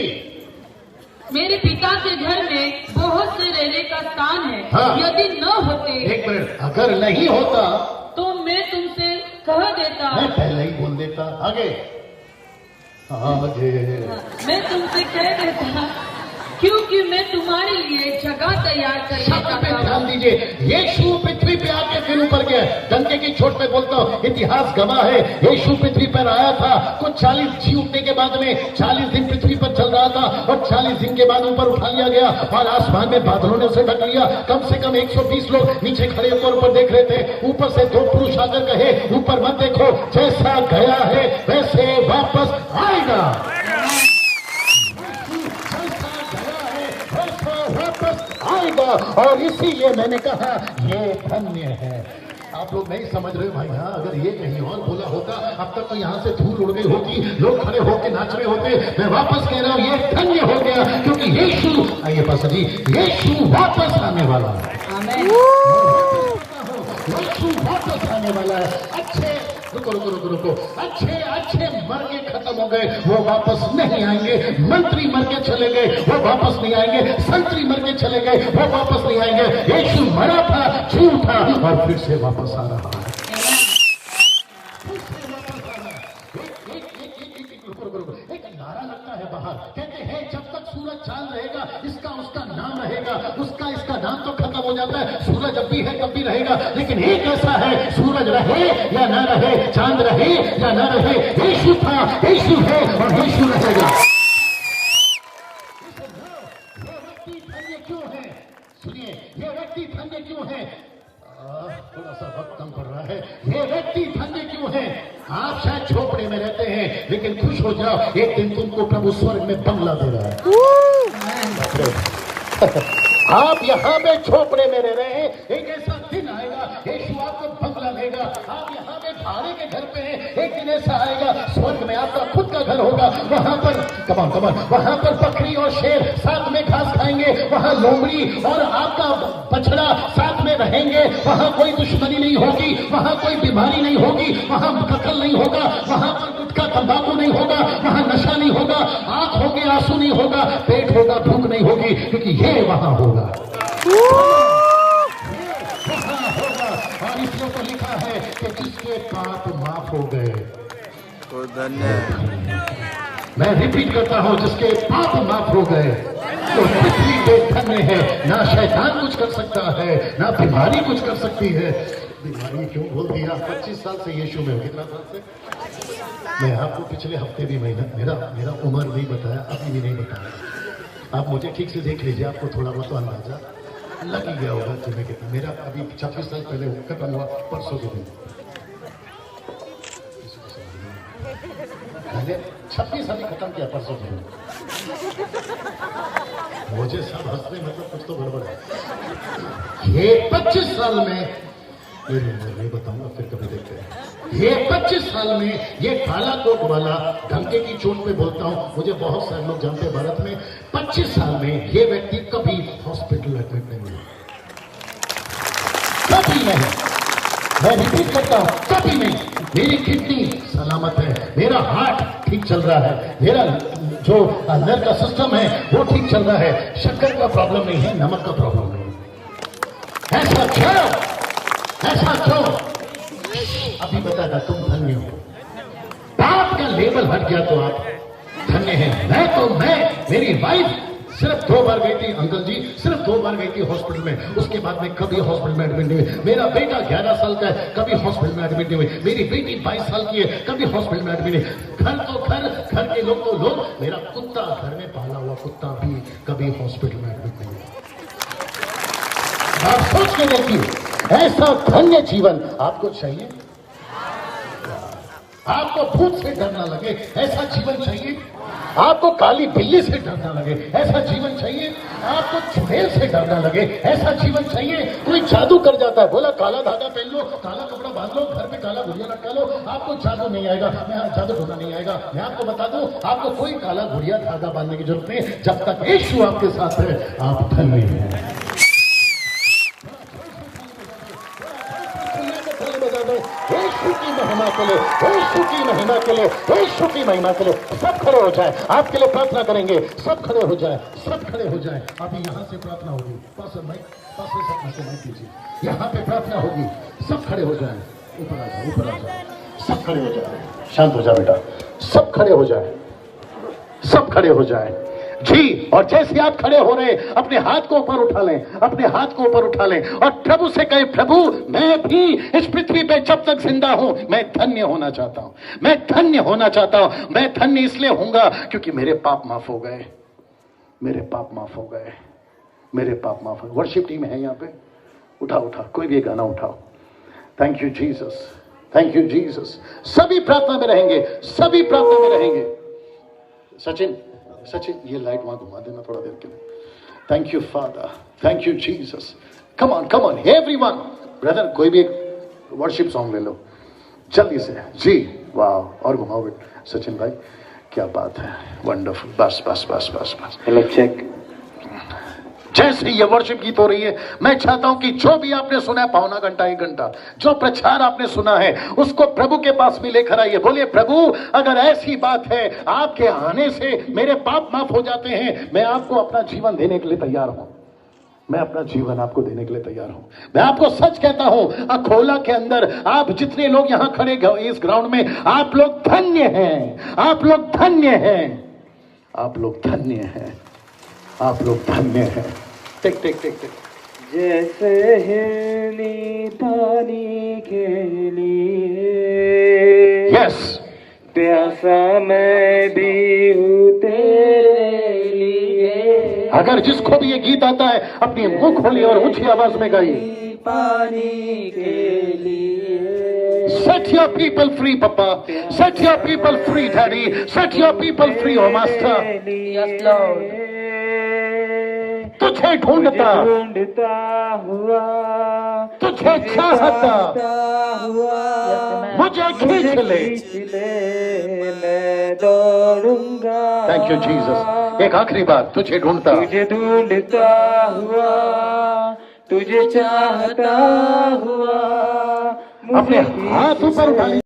मेरे पिता के घर में बहुत से रहने का स्थान है। हाँ। यदि न होते, एक मिनट, अगर नहीं होता तो मैं तुमसे कह देता, मैं पहले ही बोल देता। आगे मैं तुमसे कह देता, क्योंकि मैं तुम्हारे लिए जगह तैयार करना चाहता हूँ। ध्यान दीजिए, यीशु पृथ्वी पे आके फिर ऊपर गया। डंके की चोट पे बोलता हूँ, इतिहास गवाह है, यीशु पृथ्वी पर आया था, कुछ 40 जी उठने के बाद में 40 दिन पृथ्वी पर चल रहा था, और 40 दिन के बाद ऊपर उठा लिया गया और आसमान में बादलों ने उसे ढक लिया। कम से कम 120 लोग नीचे खड़े होकर ऊपर देख रहे थे। ऊपर से 2 पुरुष आकर कहे, ऊपर मत देखो, जैसा गया है वैसे वापस आएगा। वापस आएगा। और इसीलिए मैंने कहा ये धन्य है। आप लोग नहीं समझ रहे भाई। हाँ, अगर ये कहीं और बोला होता अब तक तो यहाँ से धूल उड़ गई होती, लोग खड़े होके नाच रहे होते। मैं वापस कह रहा हूँ ये धन्य हो गया क्योंकि यीशु, आइए पास्टर जी, यीशु वापस आने वाला है। यीशु वापस आने वाला है। अच्छे रुको रुको रुको रुको, अच्छे अच्छे मर के खत्म हो गए, वो वापस नहीं आएंगे। मंत्री मर के चले गए, वो वापस नहीं आएंगे। संतरी मर के चले गए, वो वापस नहीं आएंगे। यीशु मरा था, जी उठा और फिर से वापस आ रहा है। एक नारा लगता है बाहर, कहते हैं जब तक सूरज चांद रहेगा इसका उसका नाम रहेगा, उसका इसका नाम तो खत्म हो जाता है। सूरज जब भी है तब भी रहेगा, लेकिन एक ऐसा है, सूरज रहे या ना रहे, चांद रहे या ना रहे, यीशु था, यीशु है और यीशु रहेगा। ये व्यक्ति धन्य क्यों है? सुनिए, ये व्यक्ति धन्य क्यों है? थोड़ा सा वक्त कम पड़ रहा है। ये व्यक्ति धन्य क्यों है? आप शायद झोपड़े में रहते हैं, लेकिन खुश हो जाओ, एक दिन तुमको प्रभु स्वर्ग में बंगला दे रहा है। आप यहाँ पे झोपड़े में रह रहे हैं, एक ऐसा दिन आएगा यीशु आपको बंगला देगा। आप यहाँ पे भाड़े के घर पे हैं, एक दिन ऐसा आएगा स्वर्ग में आपका खुद का घर होगा। वहां पर कमान वहां पर बकरी और शेर साथ में घास खाएंगे, वहां लोमड़ी और आपका बछड़ा साथ में रहेंगे। वहां कोई दुश्मनी नहीं होगी, वहां कोई बीमारी नहीं होगी, वहां कत्ल नहीं होगा, वहां पर गुटखा तंबाकू नहीं होगा, वहां नशा नहीं होगा, आंख होगी आंसू नहीं होगा, पेट होगा भूख नहीं होगी, क्योंकि ये वहां होगा। और इसलिए तो लिखा है कि जिसके पाप माफ हो गए, तो धन्य। मैं रिपीट करता हूं, जिसके पाप माफ हो गए तो पृथ्वी पे धन्य है। ना शैतान कुछ कर सकता है, ना बीमारी कुछ कर सकती है। बीमारी क्यों बोल दिया? 25 साल से यीशु में, कितना साल से? मैं आपको पिछले हफ्ते भी मेरा उम्र नहीं बताया, अभी भी नहीं बताया। आप मुझे ठीक से देख लीजिए, आपको थोड़ा बहुत अंदाजा लग ही गया होगा कि मैं कितना। मेरा अभी 26 साल पहले खत्म हुआ, परसों के दिन। मैंने 26 साल खत्म किया परसों के दिन। मुझे सब हंसने, मतलब कुछ तो गड़बड़ है। ये 25 साल में नहीं बताऊंगा, फिर कभी देखते हैं। ये 25 साल में ये काला कोट वाला, धमके की चोट पे बोलता हूं, मुझे बहुत सारे लोग जानते हैं भारत में, 25 साल में ये व्यक्ति कभी हॉस्पिटल एडमिट नहीं हुआ, कभी नहीं। मैं रिपीट करता हूं, कभी नहीं। मेरी किडनी सलामत है, मेरा हार्ट ठीक चल रहा है, मेरा जो अंदर का सिस्टम है वो ठीक चल रहा है, शक्कर का प्रॉब्लम नहीं है, नमक का प्रॉब्लम नहीं है। ऐसा क्यों? ऐसा क्यों? अभी बताया तुम धन्य हो। पाप का लेबल हट गया तो आप धन्य हैं। मैं मेरी वाइफ सिर्फ 2 बार गई थी, अंकल जी सिर्फ 2 बार गई थी हॉस्पिटल में, उसके बाद में कभी हॉस्पिटल में एडमिट नहीं हुई। मेरा बेटा 11 साल का है, कभी हॉस्पिटल में एडमिट नहीं हुई। मेरी बेटी 22 साल की है, कभी हॉस्पिटल में एडमिट नहीं। घर तो घर के लोग तो लोग, मेरा कुत्ता, घर में पाला हुआ कुत्ता भी कभी हॉस्पिटल में एडमिट नहीं हुआ। आप सोच के देखिए, ऐसा धन्य जीवन आपको चाहिए? आपको भूत से डर ना लगे, ऐसा जीवन चाहिए? आपको काली बिल्ली से डर ना लगे, ऐसा जीवन चाहिए? आपको चुड़ैल से डर ना लगे, ऐसा जीवन चाहिए? कोई जादू कर जाता है, बोला काला धागा पहन लो, काला कपड़ा बांध लो, घर पे काला गुड़िया लटका लो, आपको जादू नहीं आएगा। मैं जादू ढूंढना नहीं आएगा। मैं आपको बता दूं, आपको कोई काला गुड़िया धागा बांधने की जरूरत नहीं। जब तक यीशु आपके साथ है, आप धन्य हैं। यीशु की महिमा के लिए, यीशु की महिमा के लिए, यीशु की महिमा के लिए सब खड़े हो जाए। आपके लिए प्रार्थना करेंगे, सब खड़े हो जाए, सब खड़े हो जाए। अभी यहाँ से प्रार्थना होगी, पास माइक दीजिए, यहाँ पे प्रार्थना होगी, सब खड़े हो जाए। ऊपर आ जाए, ऊपर आ जाए, सब खड़े हो जाए। शांत हो जाए बेटा, सब खड़े हो जाए, सब खड़े हो जाए जी। और जैसे आप खड़े हो रहे, अपने हाथ को ऊपर उठा लें, अपने हाथ को ऊपर उठा लें और प्रभु से कहें, प्रभु मैं भी इस पृथ्वी पे जब तक जिंदा हूं, मैं धन्य होना चाहता हूं, मैं धन्य होना चाहता हूं। मैं धन्य इसलिए होऊंगा क्योंकि मेरे पाप माफ हो गए, मेरे पाप माफ हो गए, मेरे पाप माफ हो गए। वर्शिप टीम है यहाँ पे, उठा कोई भी गाना उठाओ। Thank you Jesus, thank you Jesus. सभी प्रार्थना में रहेंगे, सभी प्रार्थना में रहेंगे। सचिन, ये लाइट वहां घुमा देना थोड़ा देर के लिए। Thank you father, thank you Jesus. Come on everyone. Brother कोई भी एक वर्शिप सॉन्ग ले लो जल्दी से जी। वाह, और घुमाओ सचिन भाई, क्या बात है, वंडरफुल। बस बस बस बस बस। Hello check. जैसे ये वर्शिप गीत हो रही है, मैं चाहता हूं कि जो भी आपने सुना है, पौना घंटा 1 घंटा जो प्रचार आपने सुना है, उसको प्रभु के पास भी लेकर आइए। बोलिए प्रभु, अगर ऐसी बात है, आपके आने से मेरे पाप माफ हो जाते हैं, मैं आपको अपना जीवन देने के लिए तैयार हूं। मैं अपना जीवन आपको देने के लिए तैयार हूं। मैं आपको सच कहता हूं, अकोला के अंदर आप जितने लोग यहां खड़े इस ग्राउंड में, आप लोग धन्य हैं, आप लोग धन्य हैं, आप लोग धन्य हैं, आप लोग धन्य हैं। टिक टिक टिक टिक। जैसे हिरनी पानी के लिए, यस, प्यासा मैं भी हूँ तेरे लिए। अगर जिसको भी ये गीत आता है, अपनी मुंह खोलिए और ऊंची आवाज में गाइए। पानी के लिए। Set your people free papa, set your people free daddy, set your people free O master. Yes, Lord. तुझे ढूंढता हुआ, तुझे चाहता हुआ, मुझे खींच ले। मैं दौड़ूंगा। Thank you Jesus. एक आखिरी बात, तुझे ढूंढता, तुझे ढूंढता हुआ, तुझे चाहता हुआ, अपने हाथ ऊपर उठा लीजिए।